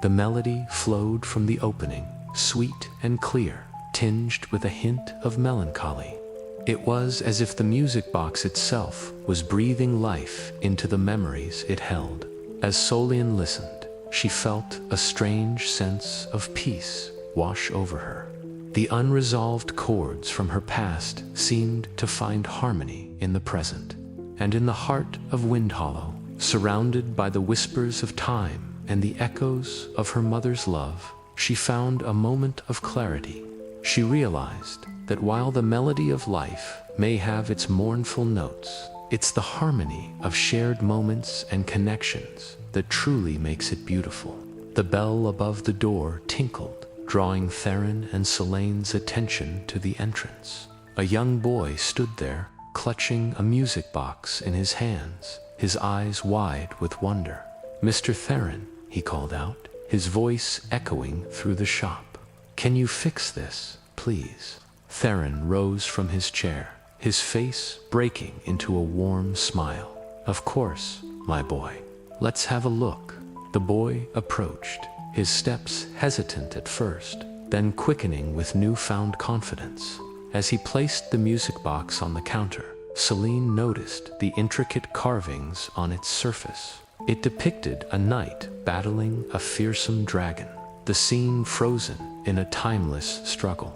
The melody flowed from the opening, sweet and clear, tinged with a hint of melancholy. It was as if the music box itself was breathing life into the memories it held. As Celine listened, she felt a strange sense of peace wash over her. The unresolved chords from her past seemed to find harmony in the present. And in the heart of Windhollow, surrounded by the whispers of time and the echoes of her mother's love, she found a moment of clarity. She realized that while the melody of life may have its mournful notes, it's the harmony of shared moments and connections that truly makes it beautiful. The bell above the door tinkled, drawing Theron and Celine's attention to the entrance. A young boy stood there, clutching a music box in his hands, his eyes wide with wonder. "Mr. Theron," he called out, his voice echoing through the shop. "Can you fix this, please?" Theron rose from his chair, his face breaking into a warm smile. "Of course, my boy. Let's have a look." The boy approached, his steps hesitant at first, then quickening with newfound confidence. As he placed the music box on the counter, Celine noticed the intricate carvings on its surface. It depicted a knight battling a fearsome dragon, the scene frozen in a timeless struggle.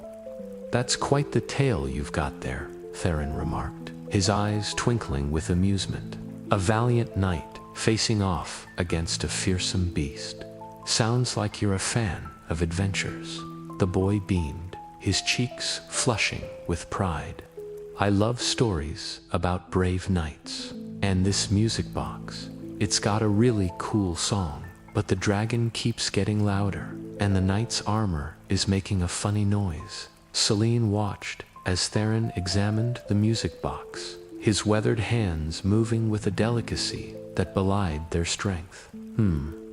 "That's quite the tale you've got there," Theron remarked, his eyes twinkling with amusement. "A valiant knight facing off against a fearsome beast. Sounds like you're a fan of adventures." The boy beamed, his cheeks flushing with pride. "I love stories about brave knights. And this music box, it's got a really cool song, but the dragon keeps getting louder, and the knight's armor is making a funny noise." Celine watched as Theron examined the music box, his weathered hands moving with a delicacy that belied their strength.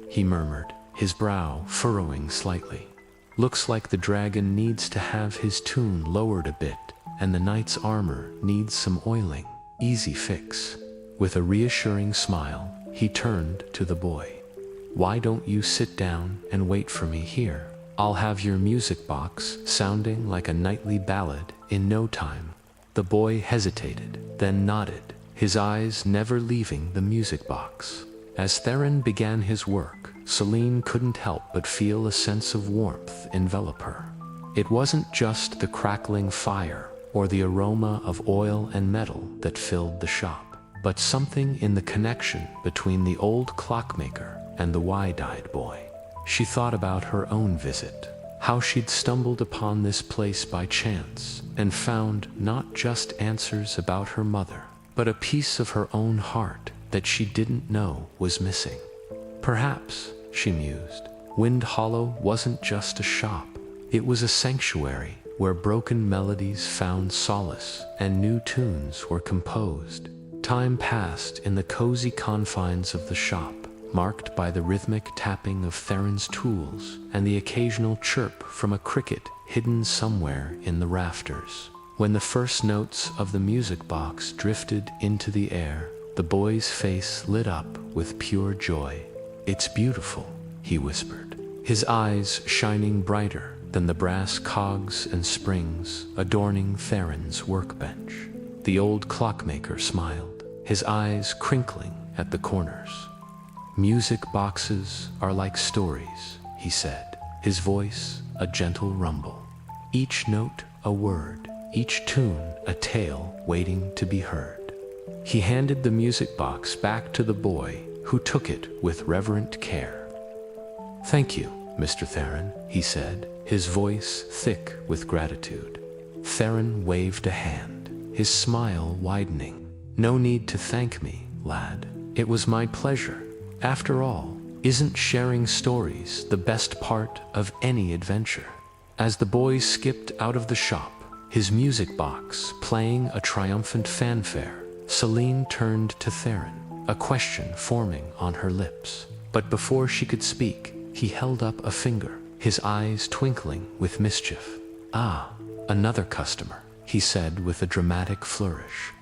He murmured, his brow furrowing slightly. "Looks like the dragon needs to have his tune lowered a bit, and the knight's armor needs some oiling. Easy fix." With a reassuring smile, he turned to the boy. "Why don't you sit down and wait for me here? I'll have your music box sounding like a knightly ballad in no time." The boy hesitated, then nodded, his eyes never leaving the music box. As Theron began his work, Celine couldn't help but feel a sense of warmth envelop her. It wasn't just the crackling fire or the aroma of oil and metal that filled the shop, but something in the connection between the old clockmaker and the wide-eyed boy. She thought about her own visit, how she'd stumbled upon this place by chance and found not just answers about her mother, but a piece of her own heart that she didn't know was missing. Perhaps, she mused, Windhollow wasn't just a shop. It was a sanctuary where broken melodies found solace and new tunes were composed. Time passed in the cozy confines of the shop, marked by the rhythmic tapping of Theron's tools and the occasional chirp from a cricket hidden somewhere in the rafters. When the first notes of the music box drifted into the air, the boy's face lit up with pure joy. "It's beautiful," he whispered, his eyes shining brighter than the brass cogs and springs adorning Theron's workbench. The old clockmaker smiled, his eyes crinkling at the corners. "Music boxes are like stories," he said, his voice a gentle rumble. "Each note a word, each tune a tale waiting to be heard." He handed the music box back to the boy, who took it with reverent care. "Thank you, Mr. Theron," he said, his voice thick with gratitude. Theron waved a hand, his smile widening. "No need to thank me, lad. It was my pleasure. After all, isn't sharing stories the best part of any adventure?" As the boy skipped out of the shop, his music box playing a triumphant fanfare, Celine turned to Theron, a question forming on her lips. But before she could speak, he held up a finger, his eyes twinkling with mischief. "Ah, another customer," he said with a dramatic flourish.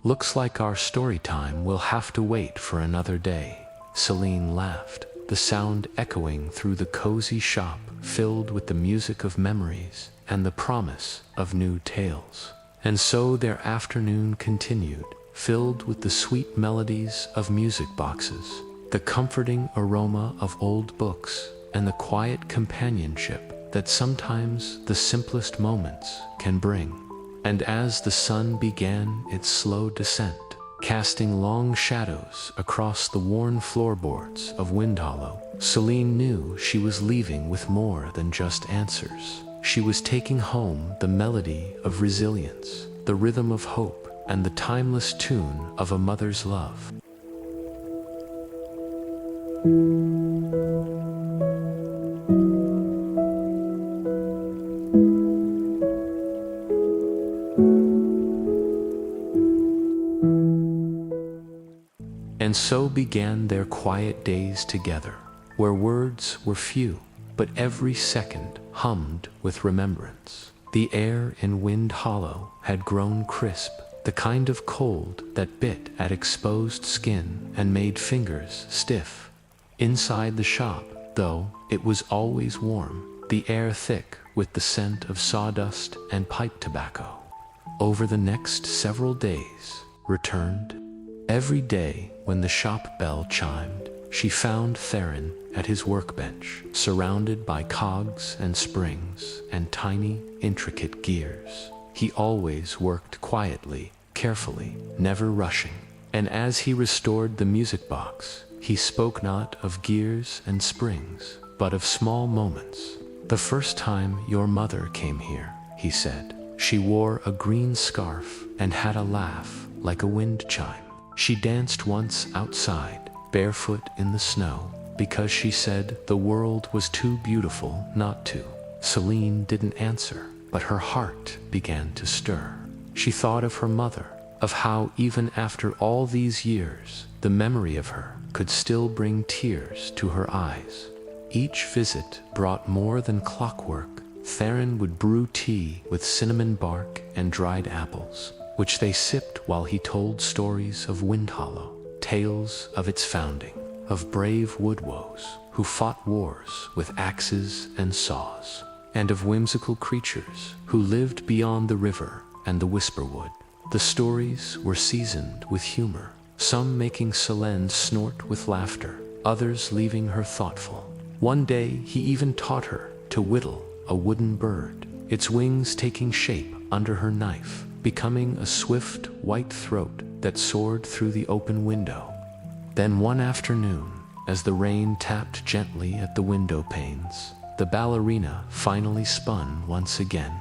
"Looks like our story time will have to wait for another day." Celine laughed, the sound echoing through the cozy shop filled with the music of memories and the promise of new tales. And so their afternoon continued, filled with the sweet melodies of music boxes, the comforting aroma of old books, and the quiet companionship that sometimes the simplest moments can bring. And as the sun began its slow descent, casting long shadows across the worn floorboards of Windhollow, Celine knew she was leaving with more than just answers. She was taking home the melody of resilience, the rhythm of hope, and the timeless tune of a mother's love. And so began their quiet days together, where words were few, but every second hummed with remembrance. The air in Windhollow had grown crisp, the kind of cold that bit at exposed skin and made fingers stiff. Inside the shop, though, it was always warm, the air thick with the scent of sawdust and pipe tobacco. Over the next several days, returned. Every day when the shop bell chimed, she found Theron at his workbench, surrounded by cogs and springs and tiny, intricate gears. He always worked quietly, carefully, never rushing. And as he restored the music box, he spoke not of gears and springs, but of small moments. "The first time your mother came here," he said, "she wore a green scarf and had a laugh like a wind chime. She danced once outside, barefoot in the snow, because she said the world was too beautiful not to." Celine didn't answer, but her heart began to stir. She thought of her mother, of how even after all these years, the memory of her could still bring tears to her eyes. Each visit brought more than clockwork. Theron would brew tea with cinnamon bark and dried apples, which they sipped while he told stories of Windhollow, tales of its founding, of brave woodwoes who fought wars with axes and saws, and of whimsical creatures who lived beyond the river and the whisperwood. The stories were seasoned with humor, some making Celine snort with laughter, others leaving her thoughtful. One day he even taught her to whittle a wooden bird, its wings taking shape under her knife, becoming a swift white throat that soared through the open window. Then one afternoon, as the rain tapped gently at the window panes, the ballerina finally spun once again.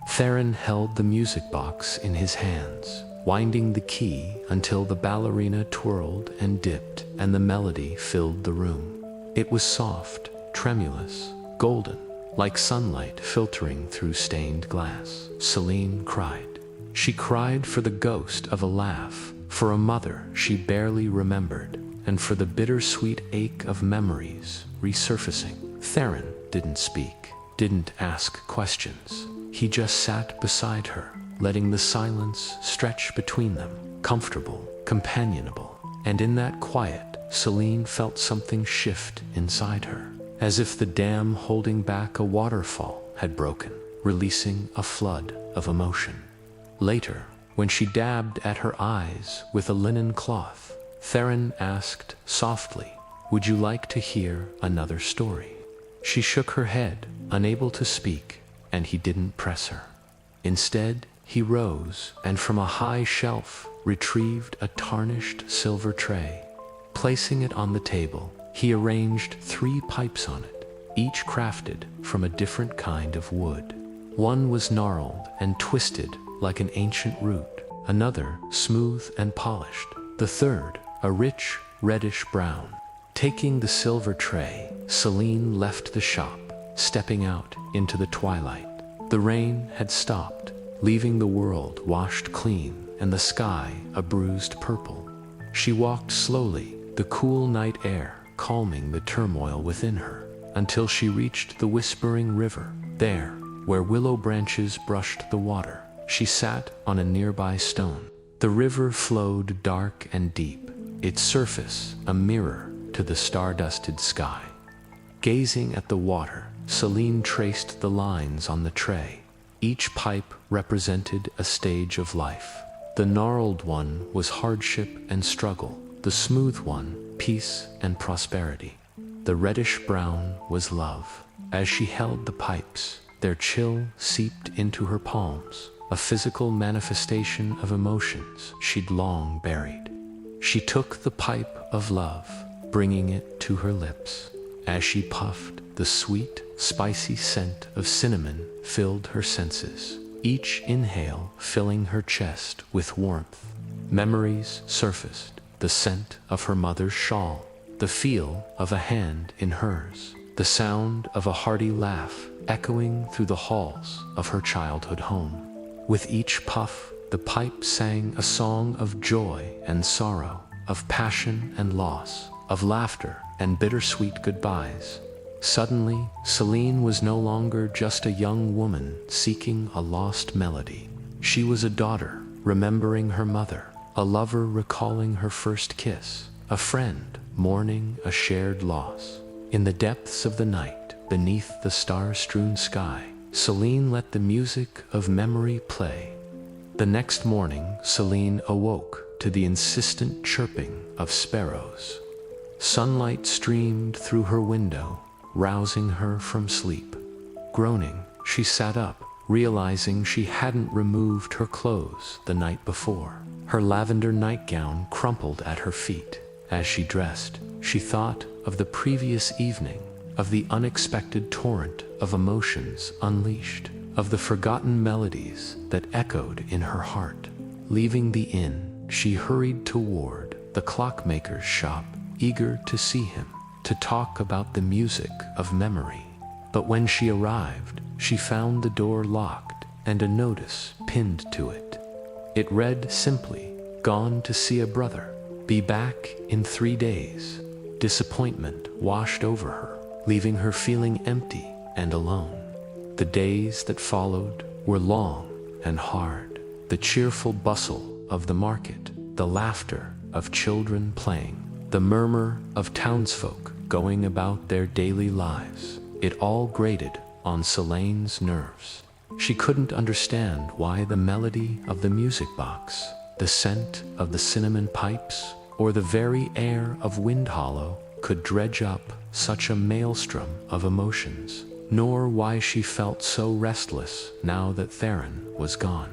Theron held the music box in his hands, winding the key until the ballerina twirled and dipped and the melody filled the room. It was soft, tremulous, golden, like sunlight filtering through stained glass. Celine cried. She cried for the ghost of a laugh, for a mother she barely remembered, and for the bittersweet ache of memories resurfacing. Theron didn't speak, didn't ask questions. He just sat beside her, letting the silence stretch between them, comfortable, companionable. And in that quiet, Celine felt something shift inside her, as if the dam holding back a waterfall had broken, releasing a flood of emotion. Later, when she dabbed at her eyes with a linen cloth, Theron asked softly, "Would you like to hear another story?" She shook her head, unable to speak, and he didn't press her. Instead, he rose and from a high shelf retrieved a tarnished silver tray. Placing it on the table, he arranged 3 pipes on it, each crafted from a different kind of wood. One was gnarled and twisted like an ancient root, another smooth and polished, the third a rich reddish brown. Taking the silver tray, Celine left the shop, stepping out into the twilight. The rain had stopped, leaving the world washed clean and the sky a bruised purple. She walked slowly, the cool night air calming the turmoil within her, until she reached the whispering river. There, where willow branches brushed the water, she sat on a nearby stone. The river flowed dark and deep, its surface a mirror to the star-dusted sky. Gazing at the water, Celine traced the lines on the tray. Each pipe represented a stage of life. The gnarled one was hardship and struggle, the smooth one, peace and prosperity. The reddish-brown was love. As she held the pipes, their chill seeped into her palms, a physical manifestation of emotions she'd long buried. She took the pipe of love, bringing it to her lips. As she puffed, the sweet, spicy scent of cinnamon filled her senses, each inhale filling her chest with warmth. Memories surfaced, the scent of her mother's shawl, the feel of a hand in hers, the sound of a hearty laugh echoing through the halls of her childhood home. With each puff, the pipe sang a song of joy and sorrow, of passion and loss, of laughter and bittersweet goodbyes. Suddenly, Celine was no longer just a young woman seeking a lost melody. She was a daughter, remembering her mother, a lover recalling her first kiss, a friend mourning a shared loss. In the depths of the night, beneath the star-strewn sky, Celine let the music of memory play. The next morning, Celine awoke to the insistent chirping of sparrows. Sunlight streamed through her window, rousing her from sleep. Groaning, she sat up, realizing she hadn't removed her clothes the night before. Her lavender nightgown crumpled at her feet. As she dressed, she thought of the previous evening, of the unexpected torrent of emotions unleashed, of the forgotten melodies that echoed in her heart. Leaving the inn, she hurried toward the clockmaker's shop, eager to see him, to talk about the music of memory. But when she arrived, she found the door locked and a notice pinned to it. It read simply, "Gone to see a brother. Be back in 3 days." Disappointment washed over her, leaving her feeling empty and alone. The days that followed were long and hard. The cheerful bustle of the market, the laughter of children playing, the murmur of townsfolk going about their daily lives, it all grated on Celine's nerves. She couldn't understand why the melody of the music box, the scent of the cinnamon pipes, or the very air of Windhollow could dredge up such a maelstrom of emotions, nor why she felt so restless now that Theron was gone.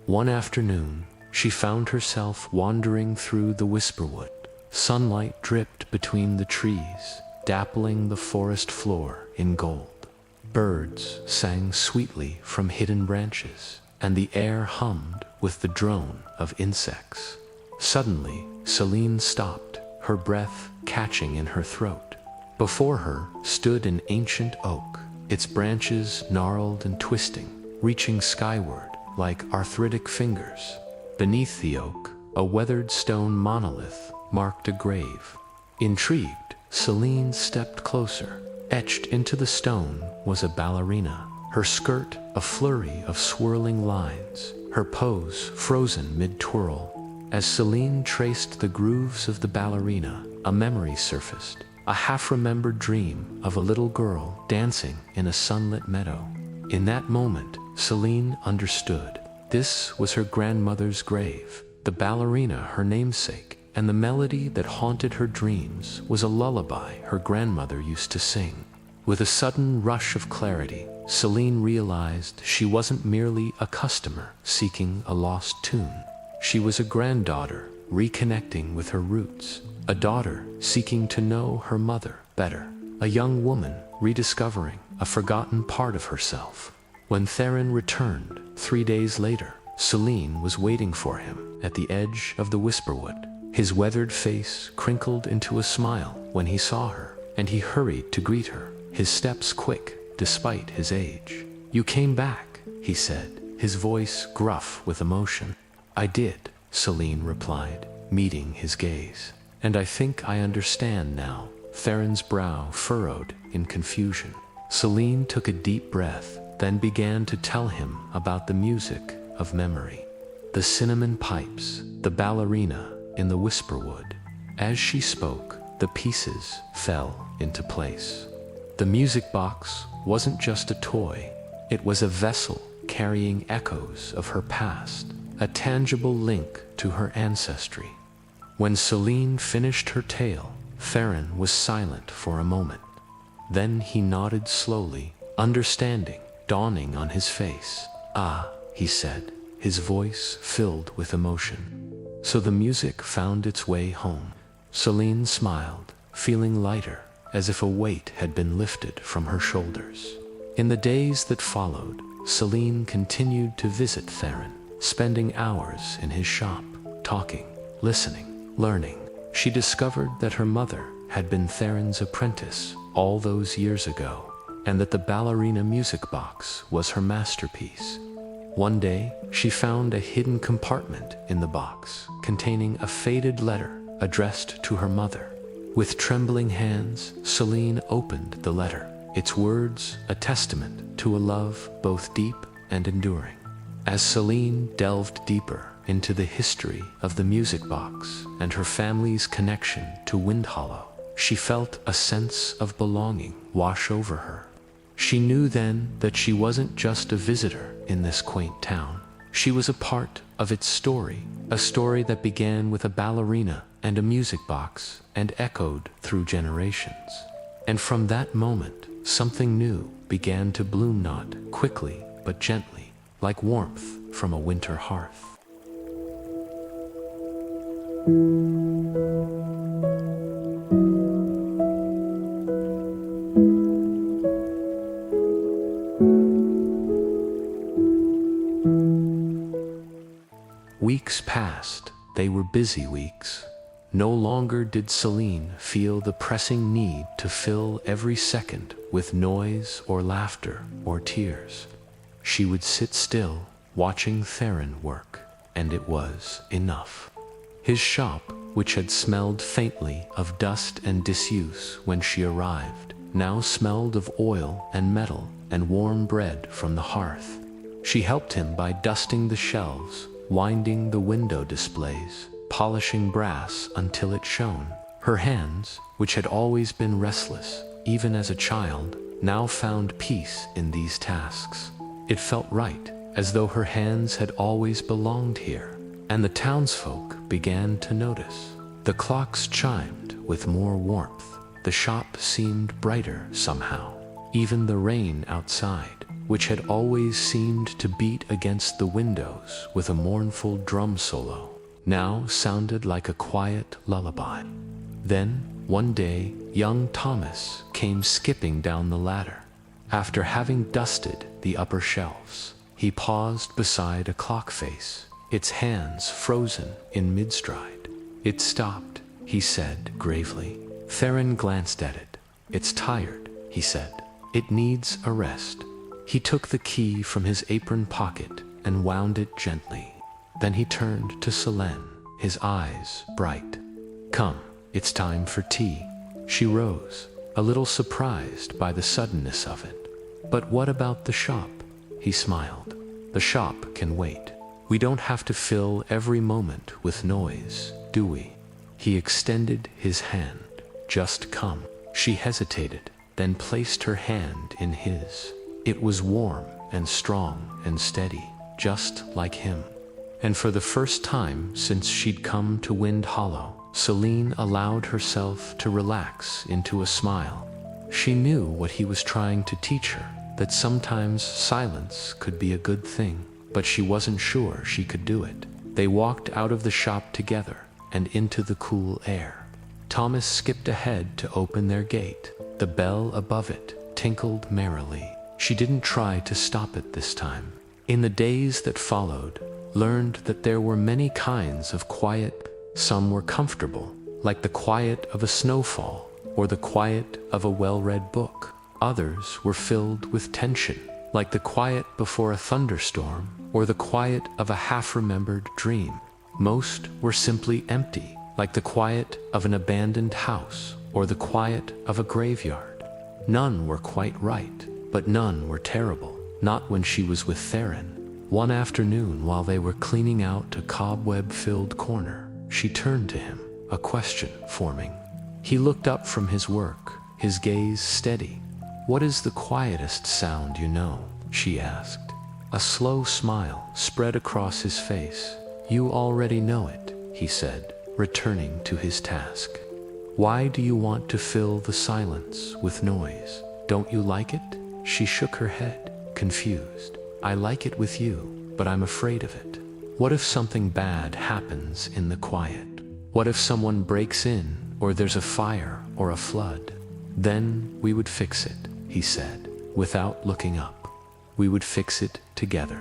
One afternoon, she found herself wandering through the Whisperwood. Sunlight dripped between the trees, dappling the forest floor in gold. Birds sang sweetly from hidden branches, and the air hummed with the drone of insects. Suddenly, Celine stopped, her breath catching in her throat. Before her stood an ancient oak, its branches gnarled and twisting, reaching skyward like arthritic fingers. Beneath the oak, a weathered stone monolith marked a grave. Intrigued, Celine stepped closer. Etched into the stone was a ballerina, her skirt a flurry of swirling lines, her pose frozen mid-twirl. As Celine traced the grooves of the ballerina, a memory surfaced, a half-remembered dream of a little girl dancing in a sunlit meadow. In that moment, Celine understood. This was her grandmother's grave, the ballerina her namesake, and the melody that haunted her dreams was a lullaby her grandmother used to sing. With a sudden rush of clarity, Celine realized she wasn't merely a customer seeking a lost tune. She was a granddaughter reconnecting with her roots, a daughter seeking to know her mother better, a young woman rediscovering a forgotten part of herself. When Theron returned 3 days later, Celine was waiting for him at the edge of the Whisperwood. His weathered face crinkled into a smile when he saw her, and he hurried to greet her, his steps quick despite his age. "You came back," he said, his voice gruff with emotion. "I did," Celine replied, meeting his gaze. "And I think I understand now." Theron's brow furrowed in confusion. Celine took a deep breath, then began to tell him about the music of memory. The cinnamon pipes, the ballerina in the Whisperwood. As she spoke, the pieces fell into place. The music box wasn't just a toy, it was a vessel carrying echoes of her past, a tangible link to her ancestry. When Celine finished her tale, Theron was silent for a moment. Then he nodded slowly, understanding dawning on his face. "Ah," he said, his voice filled with emotion. So the music found its way home. Celine smiled, feeling lighter, as if a weight had been lifted from her shoulders. In the days that followed, Celine continued to visit Theron, spending hours in his shop, talking, listening, learning. She discovered that her mother had been Theron's apprentice all those years ago, and that the ballerina music box was her masterpiece. One day, she found a hidden compartment in the box, containing a faded letter addressed to her mother. With trembling hands, Celine opened the letter, its words a testament to a love both deep and enduring. As Celine delved deeper into the history of the music box and her family's connection to Windhollow, she felt a sense of belonging wash over her. She knew then that she wasn't just a visitor in this quaint town. She was a part of its story, a story that began with a ballerina and a music box and echoed through generations. And from that moment, something new began to bloom, not quickly but gently, like warmth from a winter hearth. Weeks passed. They were busy weeks. No longer did Celine feel the pressing need to fill every second with noise or laughter or tears. She would sit still, watching Theron work, and it was enough. His shop, which had smelled faintly of dust and disuse when she arrived, now smelled of oil and metal and warm bread from the hearth. She helped him by dusting the shelves, winding the window displays, polishing brass until it shone. Her hands, which had always been restless, even as a child, now found peace in these tasks. It felt right, as though her hands had always belonged here, and the townsfolk began to notice. The clocks chimed with more warmth. The shop seemed brighter somehow. Even the rain outside, which had always seemed to beat against the windows with a mournful drum solo, now sounded like a quiet lullaby. Then, one day, young Thomas came skipping down the ladder. After having dusted the upper shelves, he paused beside a clock face, its hands frozen in mid-stride. "It stopped," he said gravely. Theron glanced at it. "It's tired," he said. "It needs a rest." He took the key from his apron pocket and wound it gently. Then he turned to Celine, his eyes bright. "Come, it's time for tea." She rose, a little surprised by the suddenness of it. "But what about the shop?" He smiled. "The shop can wait. We don't have to fill every moment with noise, do we?" He extended his hand. "Just come." She hesitated, then placed her hand in his. It was warm and strong and steady, just like him. And for the first time since she'd come to Windhollow, Celine allowed herself to relax into a smile. She knew what he was trying to teach her, that sometimes silence could be a good thing, but she wasn't sure she could do it. They walked out of the shop together and into the cool air. Thomas skipped ahead to open their gate. The bell above it tinkled merrily. She didn't try to stop it this time. In the days that followed, learned that there were many kinds of quiet. Some were comfortable, like the quiet of a snowfall or the quiet of a well-read book. Others were filled with tension, like the quiet before a thunderstorm or the quiet of a half-remembered dream. Most were simply empty, like the quiet of an abandoned house or the quiet of a graveyard. None were quite right, but none were terrible, not when she was with Theron. One afternoon, while they were cleaning out a cobweb-filled corner, she turned to him, a question forming. He looked up from his work, his gaze steady. "What is the quietest sound you know?" she asked. A slow smile spread across his face. "You already know it," he said, returning to his task. "Why do you want to fill the silence with noise? Don't you like it?" She shook her head, confused. "I like it with you, but I'm afraid of it. What if something bad happens in the quiet? What if someone breaks in, or there's a fire or a flood? Then we would fix it," he said, without looking up. "We would fix it together."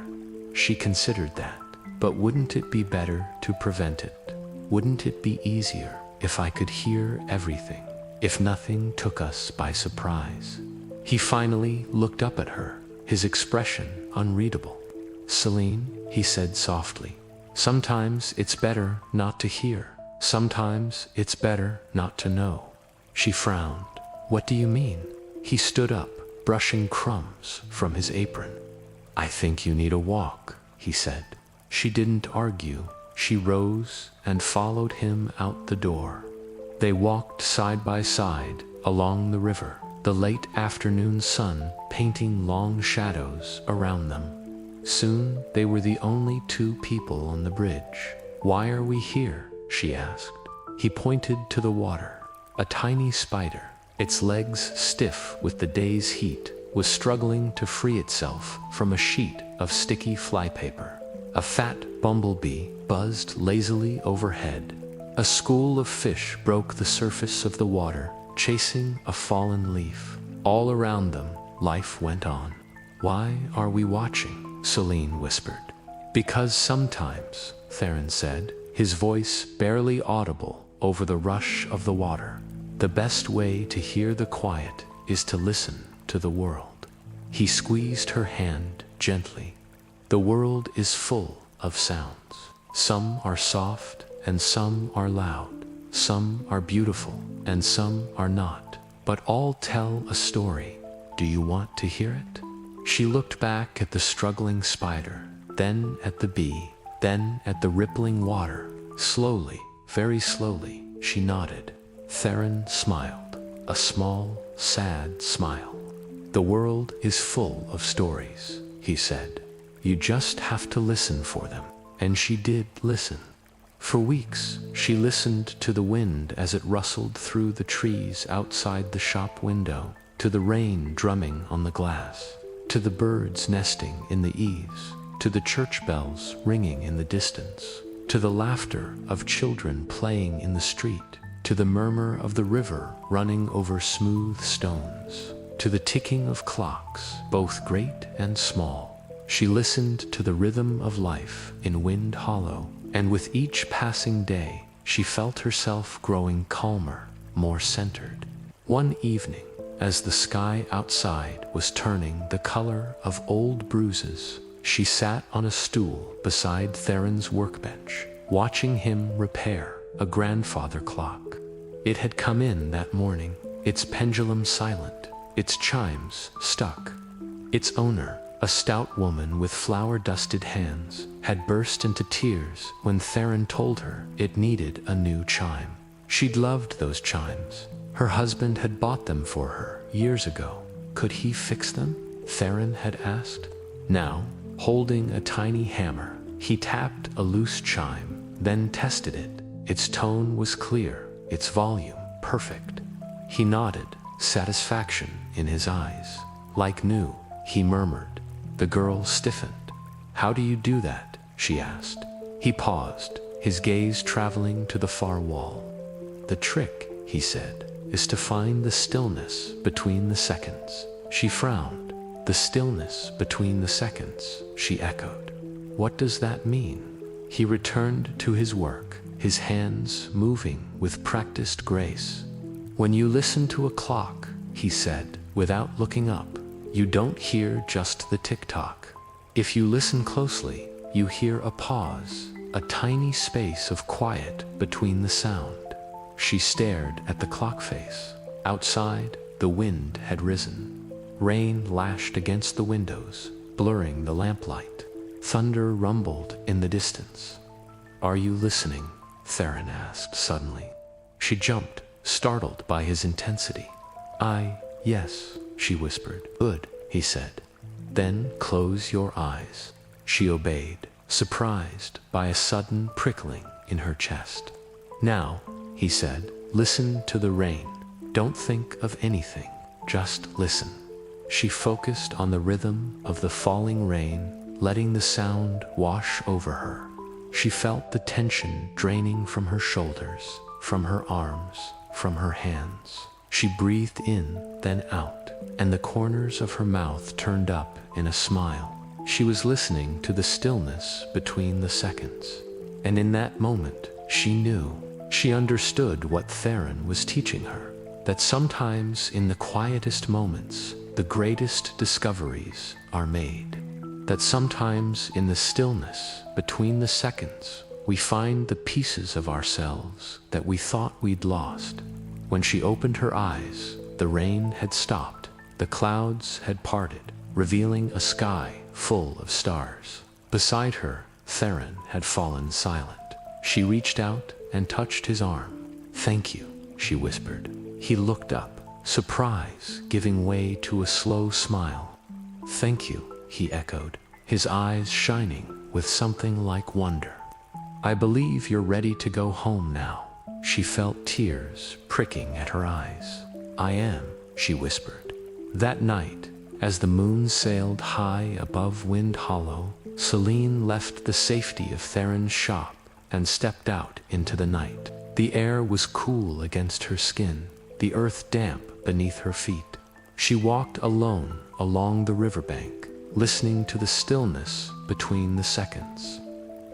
She considered that. But wouldn't it be better to prevent it? Wouldn't it be easier if I could hear everything, if nothing took us by surprise? He finally looked up at her, his expression unreadable. "Celine," he said softly, "sometimes it's better not to hear. Sometimes it's better not to know." She frowned. "What do you mean?" He stood up, brushing crumbs from his apron. "I think you need a walk," he said. She didn't argue. She rose and followed him out the door. They walked side by side along the river, the late afternoon sun painting long shadows around them. Soon they were the only two people on the bridge. "Why are we here?" she asked. He pointed to the water. A tiny spider, its legs stiff with the day's heat, was struggling to free itself from a sheet of sticky flypaper. A fat bumblebee buzzed lazily overhead. A school of fish broke the surface of the water, chasing a fallen leaf. All around them, life went on. "Why are we watching?" Celine whispered. "Because sometimes," Theron said, his voice barely audible over the rush of the water, "the best way to hear the quiet is to listen to the world." He squeezed her hand gently. "The world is full of sounds. Some are soft and some are loud. Some are beautiful and some are not. But all tell a story. Do you want to hear it?" She looked back at the struggling spider, then at the bee, then at the rippling water. Slowly, very slowly, she nodded. Theron smiled, a small, sad smile. "The world is full of stories," he said. "You just have to listen for them." And she did listen. For weeks, she listened to the wind as it rustled through the trees outside the shop window, to the rain drumming on the glass, to the birds nesting in the eaves, to the church bells ringing in the distance, to the laughter of children playing in the street, to the murmur of the river running over smooth stones, to the ticking of clocks, both great and small. She listened to the rhythm of life in Windhollow, and with each passing day, she felt herself growing calmer, more centered. One evening, as the sky outside was turning the color of old bruises, she sat on a stool beside Theron's workbench, watching him repair a grandfather clock. It had come in that morning, its pendulum silent, its chimes stuck. Its owner, a stout woman with flour-dusted hands, had burst into tears when Theron told her it needed a new chime. She'd loved those chimes. Her husband had bought them for her years ago. Could he fix them? Theron had asked. Now, holding a tiny hammer, he tapped a loose chime, then tested it. Its tone was clear, its volume perfect. He nodded, satisfaction in his eyes. "Like new," he murmured. The girl stiffened. "How do you do that?" she asked. He paused, his gaze traveling to the far wall. "The trick," he said, "is to find the stillness between the seconds." She frowned. "The stillness between the seconds," she echoed. "What does that mean?" He returned to his work, his hands moving with practiced grace. "When you listen to a clock," he said, without looking up, "you don't hear just the tick-tock. If you listen closely, you hear a pause, a tiny space of quiet between the sound." She stared at the clock face. Outside, the wind had risen. Rain lashed against the windows, blurring the lamplight. Thunder rumbled in the distance. "Are you listening?" Theron asked suddenly. She jumped, startled by his intensity. Yes," she whispered. "Good," he said. Then close your eyes." She obeyed, surprised by a sudden prickling in her chest. "Now," he said, "listen to the rain. Don't think of anything, just listen." She focused on the rhythm of the falling rain, letting the sound wash over her. She felt the tension draining from her shoulders, from her arms, from her hands. She breathed in, then out, and the corners of her mouth turned up in a smile. She was listening to the stillness between the seconds. And in that moment, she knew, she understood what Theron was teaching her, that sometimes in the quietest moments, the greatest discoveries are made. That sometimes in the stillness between the seconds, we find the pieces of ourselves that we thought we'd lost. When she opened her eyes, the rain had stopped, the clouds had parted, revealing a sky full of stars. Beside her, Theron had fallen silent. She reached out and touched his arm. "Thank you," she whispered. He looked up, surprise giving way to a slow smile. "Thank you," he echoed, his eyes shining with something like wonder. "I believe you're ready to go home now." She felt tears pricking at her eyes. "I am," she whispered. That night, as the moon sailed high above Windhollow, Celine left the safety of Theron's shop and stepped out into the night. The air was cool against her skin, the earth damp beneath her feet. She walked alone along the riverbank, listening to the stillness between the seconds.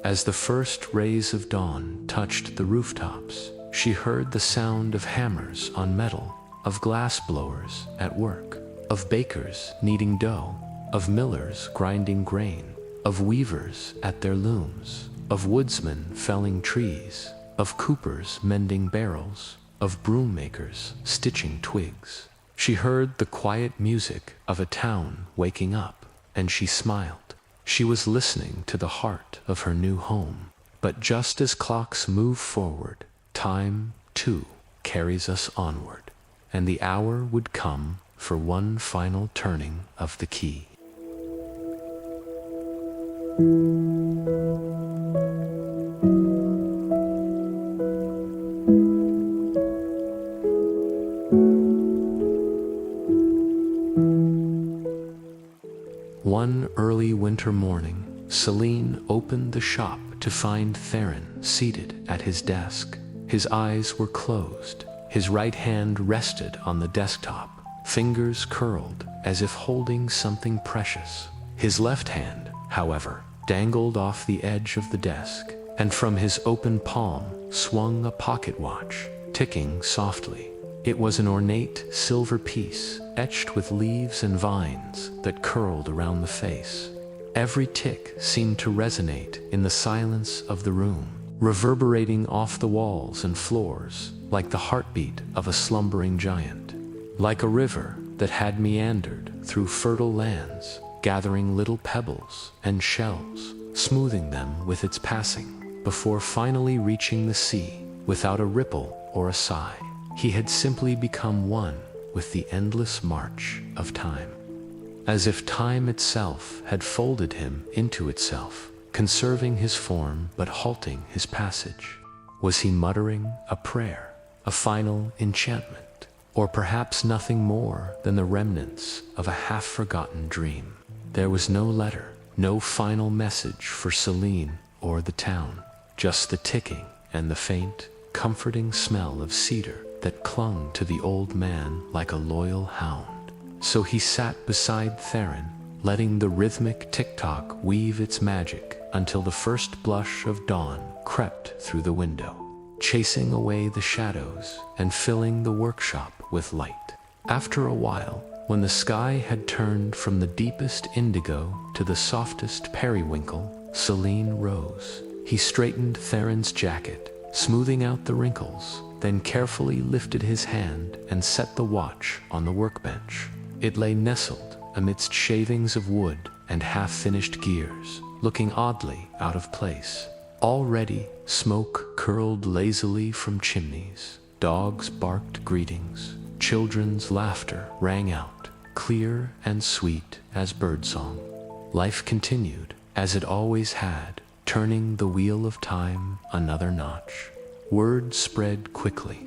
As the first rays of dawn touched the rooftops, she heard the sound of hammers on metal, of glass blowers at work, of bakers kneading dough, of millers grinding grain, of weavers at their looms, of woodsmen felling trees, of coopers mending barrels, of broom makers stitching twigs. She heard the quiet music of a town waking up, and she smiled. She was listening to the heart of her new home. But just as clocks move forward, time, too, carries us onward, and the hour would come for one final turning of the key. One early winter morning, Celine opened the shop to find Theron seated at his desk. His eyes were closed, his right hand rested on the desktop, fingers curled as if holding something precious. His left hand, however, dangled off the edge of the desk, and from his open palm swung a pocket watch, ticking softly. It was an ornate silver piece, etched with leaves and vines that curled around the face. Every tick seemed to resonate in the silence of the room, reverberating off the walls and floors like the heartbeat of a slumbering giant. Like a river that had meandered through fertile lands, gathering little pebbles and shells, smoothing them with its passing, before finally reaching the sea without a ripple or a sigh. He had simply become one with the endless march of time. As if time itself had folded him into itself, conserving his form but halting his passage. Was he muttering a prayer, a final enchantment, or perhaps nothing more than the remnants of a half-forgotten dream? There was no letter, no final message for Celine or the town, just the ticking and the faint, comforting smell of cedar that clung to the old man like a loyal hound. So he sat beside Theron, letting the rhythmic tick-tock weave its magic until the first blush of dawn crept through the window, chasing away the shadows and filling the workshop with light. After a while, when the sky had turned from the deepest indigo to the softest periwinkle, Celine rose. He straightened Theron's jacket, smoothing out the wrinkles, then carefully lifted his hand and set the watch on the workbench. It lay nestled amidst shavings of wood and half-finished gears, looking oddly out of place. Already, smoke curled lazily from chimneys, dogs barked greetings, children's laughter rang out, clear and sweet as birdsong. Life continued, as it always had, turning the wheel of time another notch. Word spread quickly.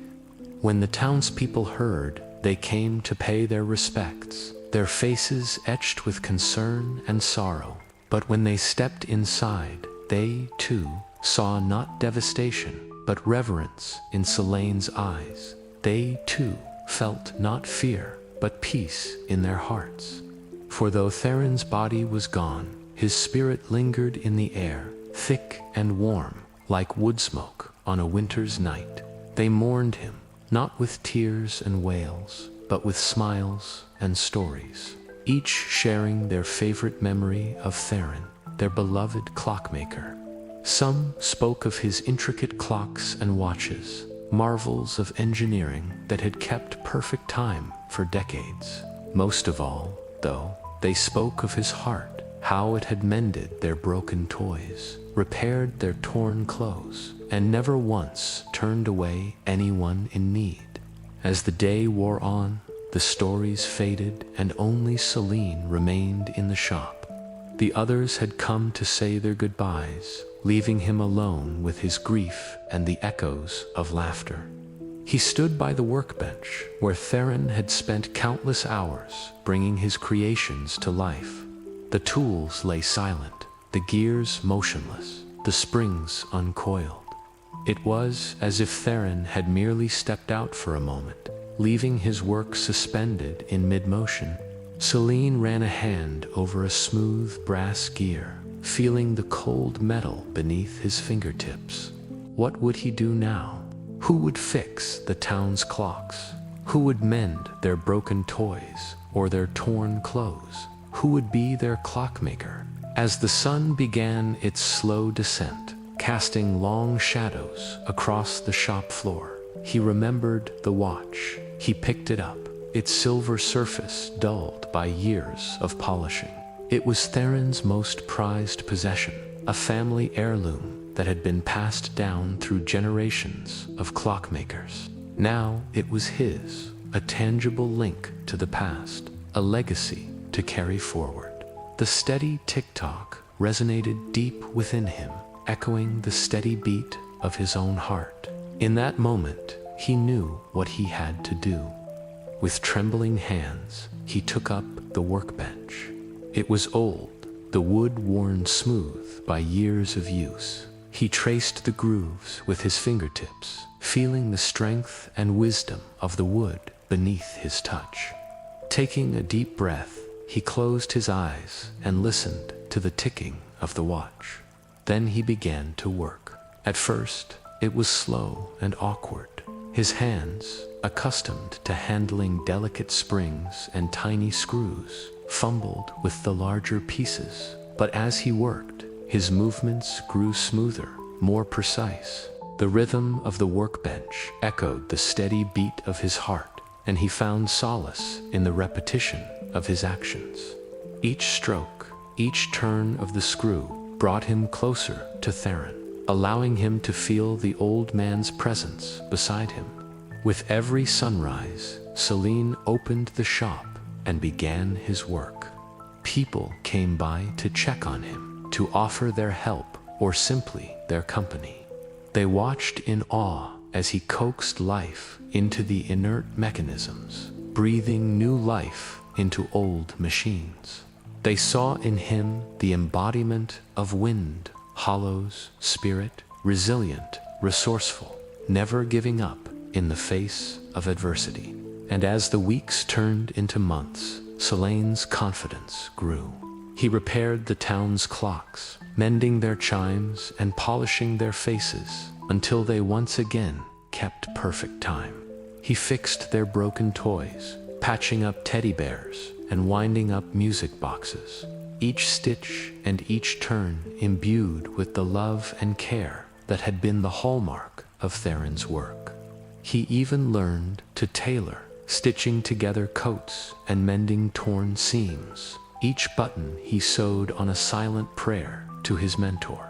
When the townspeople heard, they came to pay their respects, their faces etched with concern and sorrow. But when they stepped inside, they, too, saw not devastation, but reverence in Selene's eyes. They, too, felt not fear, but peace in their hearts. For though Theron's body was gone, his spirit lingered in the air, thick and warm, like wood smoke on a winter's night. They mourned him, not with tears and wails, but with smiles and stories, each sharing their favorite memory of Theron, their beloved clockmaker. Some spoke of his intricate clocks and watches, marvels of engineering that had kept perfect time for decades. Most of all, though, they spoke of his heart, how it had mended their broken toys, repaired their torn clothes, and never once turned away anyone in need. As the day wore on, the stories faded and only Selene remained in the shop. The others had come to say their goodbyes, leaving him alone with his grief and the echoes of laughter. He stood by the workbench where Theron had spent countless hours bringing his creations to life. The tools lay silent, the gears motionless, the springs uncoiled. It was as if Theron had merely stepped out for a moment, leaving his work suspended in mid-motion. Selene ran a hand over a smooth brass gear, feeling the cold metal beneath his fingertips. What would he do now? Who would fix the town's clocks? Who would mend their broken toys or their torn clothes? Who would be their clockmaker? As the sun began its slow descent, casting long shadows across the shop floor, he remembered the watch. He picked it up, its silver surface dulled by years of polishing. It was Theron's most prized possession, a family heirloom that had been passed down through generations of clockmakers. Now it was his, a tangible link to the past, a legacy to carry forward. The steady tick-tock resonated deep within him, echoing the steady beat of his own heart. In that moment, he knew what he had to do. With trembling hands, he took up the workbench. It was old, the wood worn smooth by years of use. He traced the grooves with his fingertips, feeling the strength and wisdom of the wood beneath his touch. Taking a deep breath, he closed his eyes and listened to the ticking of the watch. Then he began to work. At first, it was slow and awkward. His hands, accustomed to handling delicate springs and tiny screws, fumbled with the larger pieces. But as he worked, his movements grew smoother, more precise. The rhythm of the workbench echoed the steady beat of his heart, and he found solace in the repetition of his actions. Each stroke, each turn of the screw brought him closer to Theron, allowing him to feel the old man's presence beside him. With every sunrise, Selene opened the shop and began his work. People came by to check on him, to offer their help or simply their company. They watched in awe as he coaxed life into the inert mechanisms, breathing new life into old machines. They saw in him the embodiment of Windhollow's spirit, resilient, resourceful, never giving up in the face of adversity. And as the weeks turned into months, Selene's confidence grew. He repaired the town's clocks, mending their chimes and polishing their faces until they once again kept perfect time. He fixed their broken toys, patching up teddy bears and winding up music boxes, each stitch and each turn imbued with the love and care that had been the hallmark of Theron's work. He even learned to tailor, stitching together coats and mending torn seams. Each button he sewed on a silent prayer to his mentor.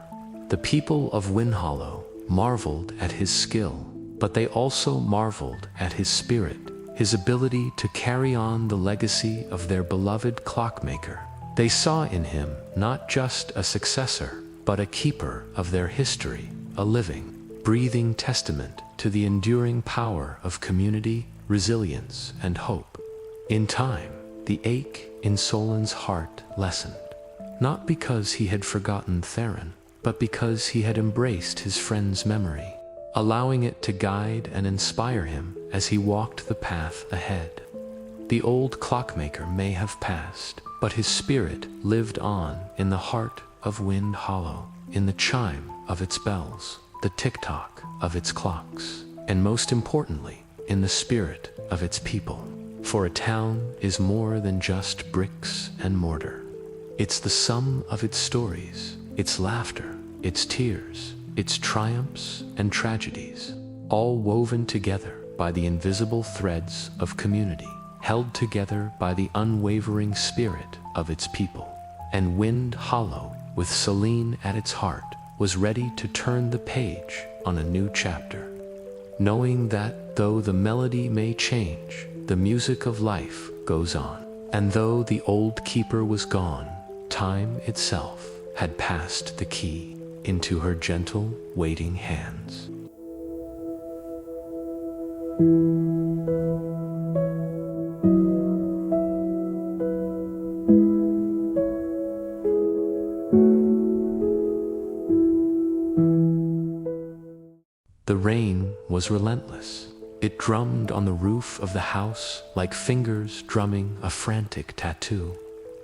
The people of Windhollow marveled at his skill, but they also marveled at his spirit, his ability to carry on the legacy of their beloved clockmaker. They saw in him not just a successor, but a keeper of their history, a living, breathing testament to the enduring power of community, resilience, and hope. In time, the ache in Solon's heart lessened, not because he had forgotten Theron, but because he had embraced his friend's memory, allowing it to guide and inspire him as he walked the path ahead. The old clockmaker may have passed, but his spirit lived on in the heart of Windhollow, in the chime of its bells, the tick-tock of its clocks, and most importantly, in the spirit of its people. For a town is more than just bricks and mortar. It's the sum of its stories, its laughter, its tears, its triumphs and tragedies, all woven together by the invisible threads of community, held together by the unwavering spirit of its people. And Windhollow, with Selene at its heart, was ready to turn the page on a new chapter, knowing that though the melody may change, the music of life goes on. And though the old keeper was gone, time itself had passed the key into her gentle, waiting hands. The rain was relentless. It drummed on the roof of the house like fingers drumming a frantic tattoo.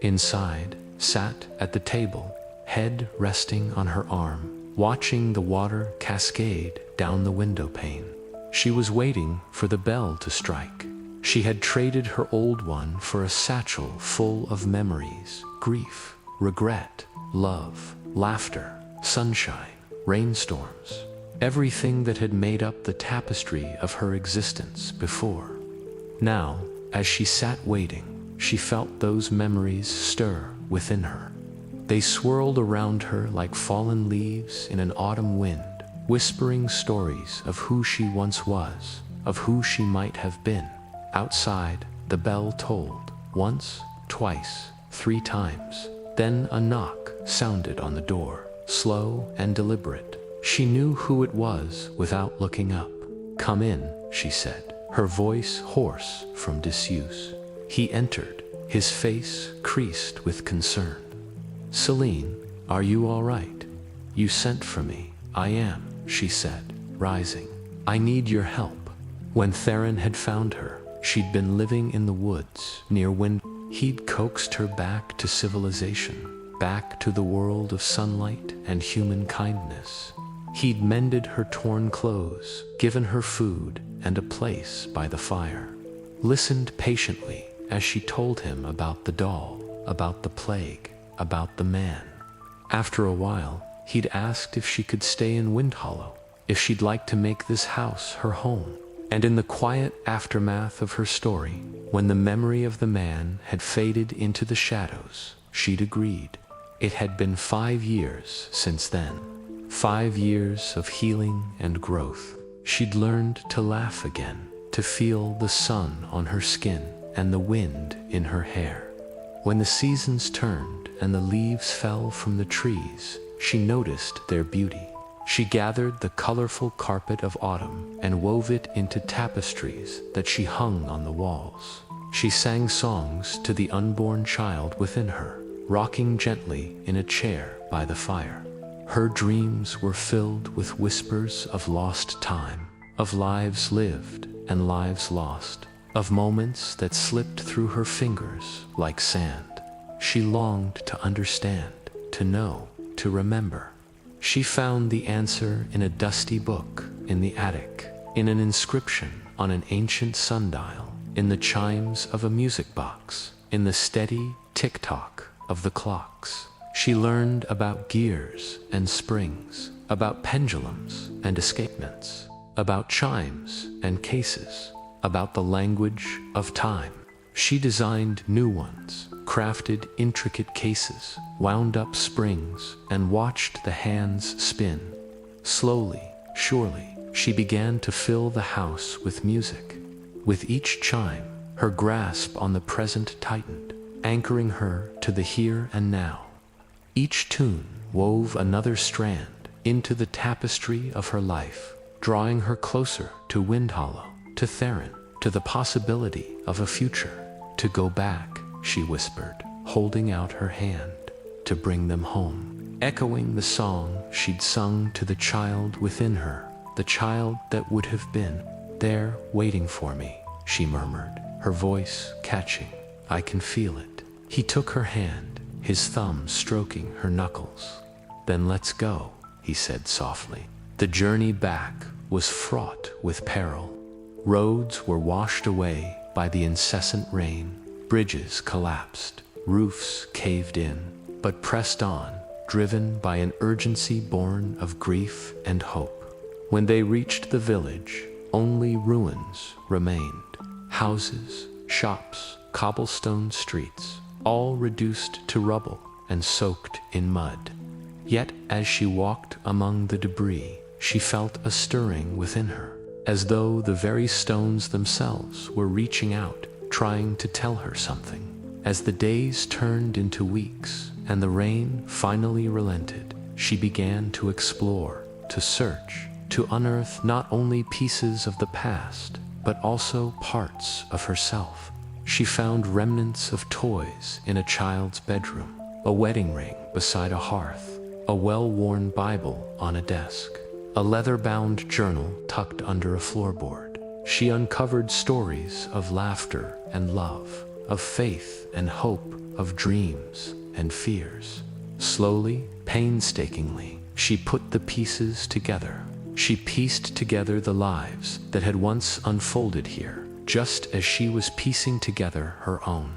Inside, sat at the table, head resting on her arm, watching the water cascade down the window pane. She was waiting for the bell to strike. She had traded her old one for a satchel full of memories, grief, regret, love, laughter, sunshine, rainstorms, everything that had made up the tapestry of her existence before. Now, as she sat waiting, she felt those memories stir within her. They swirled around her like fallen leaves in an autumn wind, whispering stories of who she once was, of who she might have been. Outside, the bell tolled, once, twice, 3 times. Then a knock sounded on the door, slow and deliberate. She knew who it was without looking up. "Come in," she said, her voice hoarse from disuse. He entered, his face creased with concern. "Selene, are you all right? You sent for me." "I am," she said, rising. "I need your help." When Theron had found her, she'd been living in the woods near He'd coaxed her back to civilization, back to the world of sunlight and human kindness. He'd mended her torn clothes, given her food and a place by the fire, listened patiently as she told him about the doll, about the plague, about the man. After a while, he'd asked if she could stay in Windhollow, if she'd like to make this house her home. And in the quiet aftermath of her story, when the memory of the man had faded into the shadows, she'd agreed. It had been 5 years since then. 5 years of healing and growth. She'd learned to laugh again, to feel the sun on her skin and the wind in her hair. When the seasons turned and the leaves fell from the trees, she noticed their beauty. She gathered the colorful carpet of autumn and wove it into tapestries that she hung on the walls. She sang songs to the unborn child within her, rocking gently in a chair by the fire. Her dreams were filled with whispers of lost time, of lives lived and lives lost, of moments that slipped through her fingers like sand. She longed to understand, to know, to remember. She found the answer in a dusty book in the attic, in an inscription on an ancient sundial, in the chimes of a music box, in the steady tick-tock of the clocks. She learned about gears and springs, about pendulums and escapements, about chimes and cases, about the language of time. She designed new ones, crafted intricate cases, wound up springs, and watched the hands spin. Slowly, surely, she began to fill the house with music. With each chime, her grasp on the present tightened, anchoring her to the here and now. Each tune wove another strand into the tapestry of her life, drawing her closer to Windhollow, to Theron, to the possibility of a future. To go back, she whispered, holding out her hand, to bring them home, echoing the song she'd sung to the child within her, the child that would have been there waiting for me, she murmured, her voice catching. I can feel it. He took her hand, his thumb stroking her knuckles. Then let's go, he said softly. The journey back was fraught with peril. Roads were washed away by the incessant rain, bridges collapsed, roofs caved in, but pressed on, driven by an urgency born of grief and hope. When they reached the village, only ruins remained. Houses, shops, cobblestone streets, all reduced to rubble and soaked in mud. Yet as she walked among the debris, she felt a stirring within her, as though the very stones themselves were reaching out, trying to tell her something. As the days turned into weeks and the rain finally relented, she began to explore, to search, to unearth not only pieces of the past, but also parts of herself. She found remnants of toys in a child's bedroom, a wedding ring beside a hearth, a well-worn Bible on a desk, a leather-bound journal tucked under a floorboard. She uncovered stories of laughter and love, of faith and hope, of dreams and fears. Slowly, painstakingly, she put the pieces together. She pieced together the lives that had once unfolded here, just as she was piecing together her own.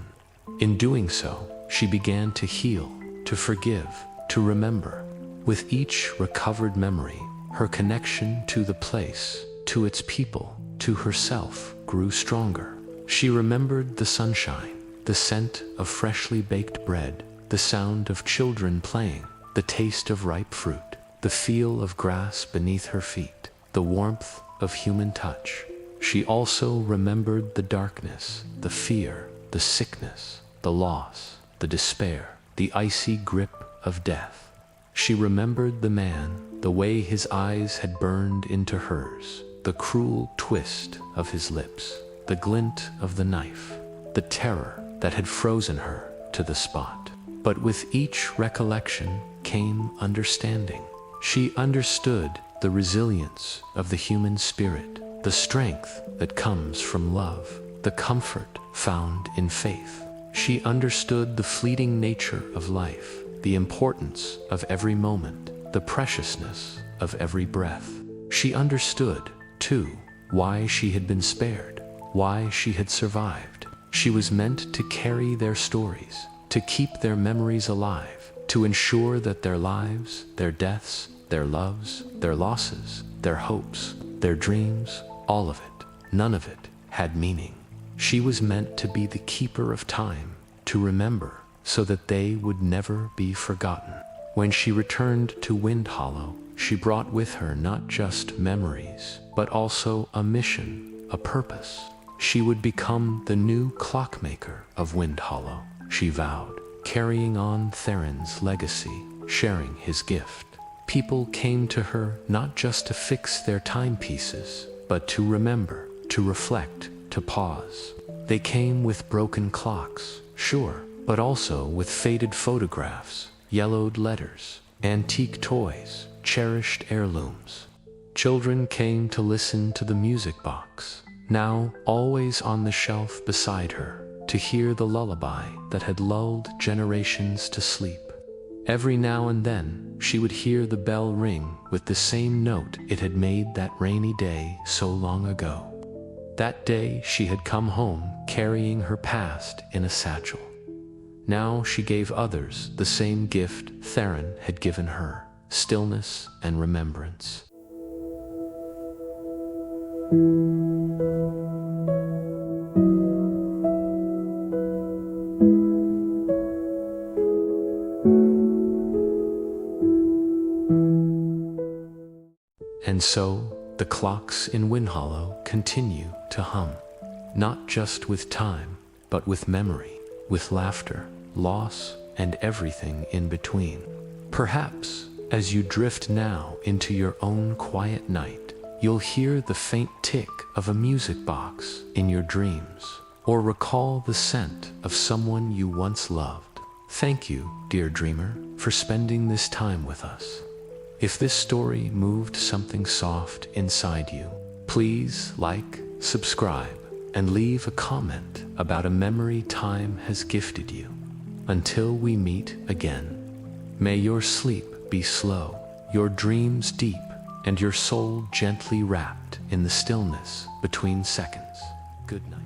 In doing so, she began to heal, to forgive, to remember. With each recovered memory, her connection to the place, to its people, to herself grew stronger. She remembered the sunshine, the scent of freshly baked bread, the sound of children playing, the taste of ripe fruit, the feel of grass beneath her feet, the warmth of human touch. She also remembered the darkness, the fear, the sickness, the loss, the despair, the icy grip of death. She remembered the man, the way his eyes had burned into hers, the cruel twist of his lips, the glint of the knife, the terror that had frozen her to the spot. But with each recollection came understanding. She understood the resilience of the human spirit, the strength that comes from love, the comfort found in faith. She understood the fleeting nature of life, the importance of every moment, the preciousness of every breath. She understood, too, why she had been spared, why she had survived. She was meant to carry their stories, to keep their memories alive, to ensure that their lives, their deaths, their loves, their losses, their hopes, their dreams, all of it, none of it, had meaning. She was meant to be the keeper of time, to remember, so that they would never be forgotten. When she returned to Windhollow, she brought with her not just memories, but also a mission, a purpose. She would become the new Clockmaker of Windhollow, she vowed, carrying on Theron's legacy, sharing his gift. People came to her not just to fix their timepieces, but to remember, to reflect, to pause. They came with broken clocks, sure, but also with faded photographs, yellowed letters, antique toys, cherished heirlooms. Children came to listen to the music box, now always on the shelf beside her, to hear the lullaby that had lulled generations to sleep. Every now and then, she would hear the bell ring with the same note it had made that rainy day so long ago. That day she had come home carrying her past in a satchel. Now she gave others the same gift Theron had given her, stillness and remembrance. And so, the clocks in Windhollow continue to hum. not just with time, but with memory, with laughter, loss, and everything in between. Perhaps, as you drift now into your own quiet night, you'll hear the faint tick of a music box in your dreams, or recall the scent of someone you once loved. Thank you, dear dreamer, for spending this time with us. If this story moved something soft inside you, please like, subscribe, and leave a comment about a memory time has gifted you. Until we meet again, may your sleep be slow, your dreams deep, and your soul gently wrapped in the stillness between seconds. Good night.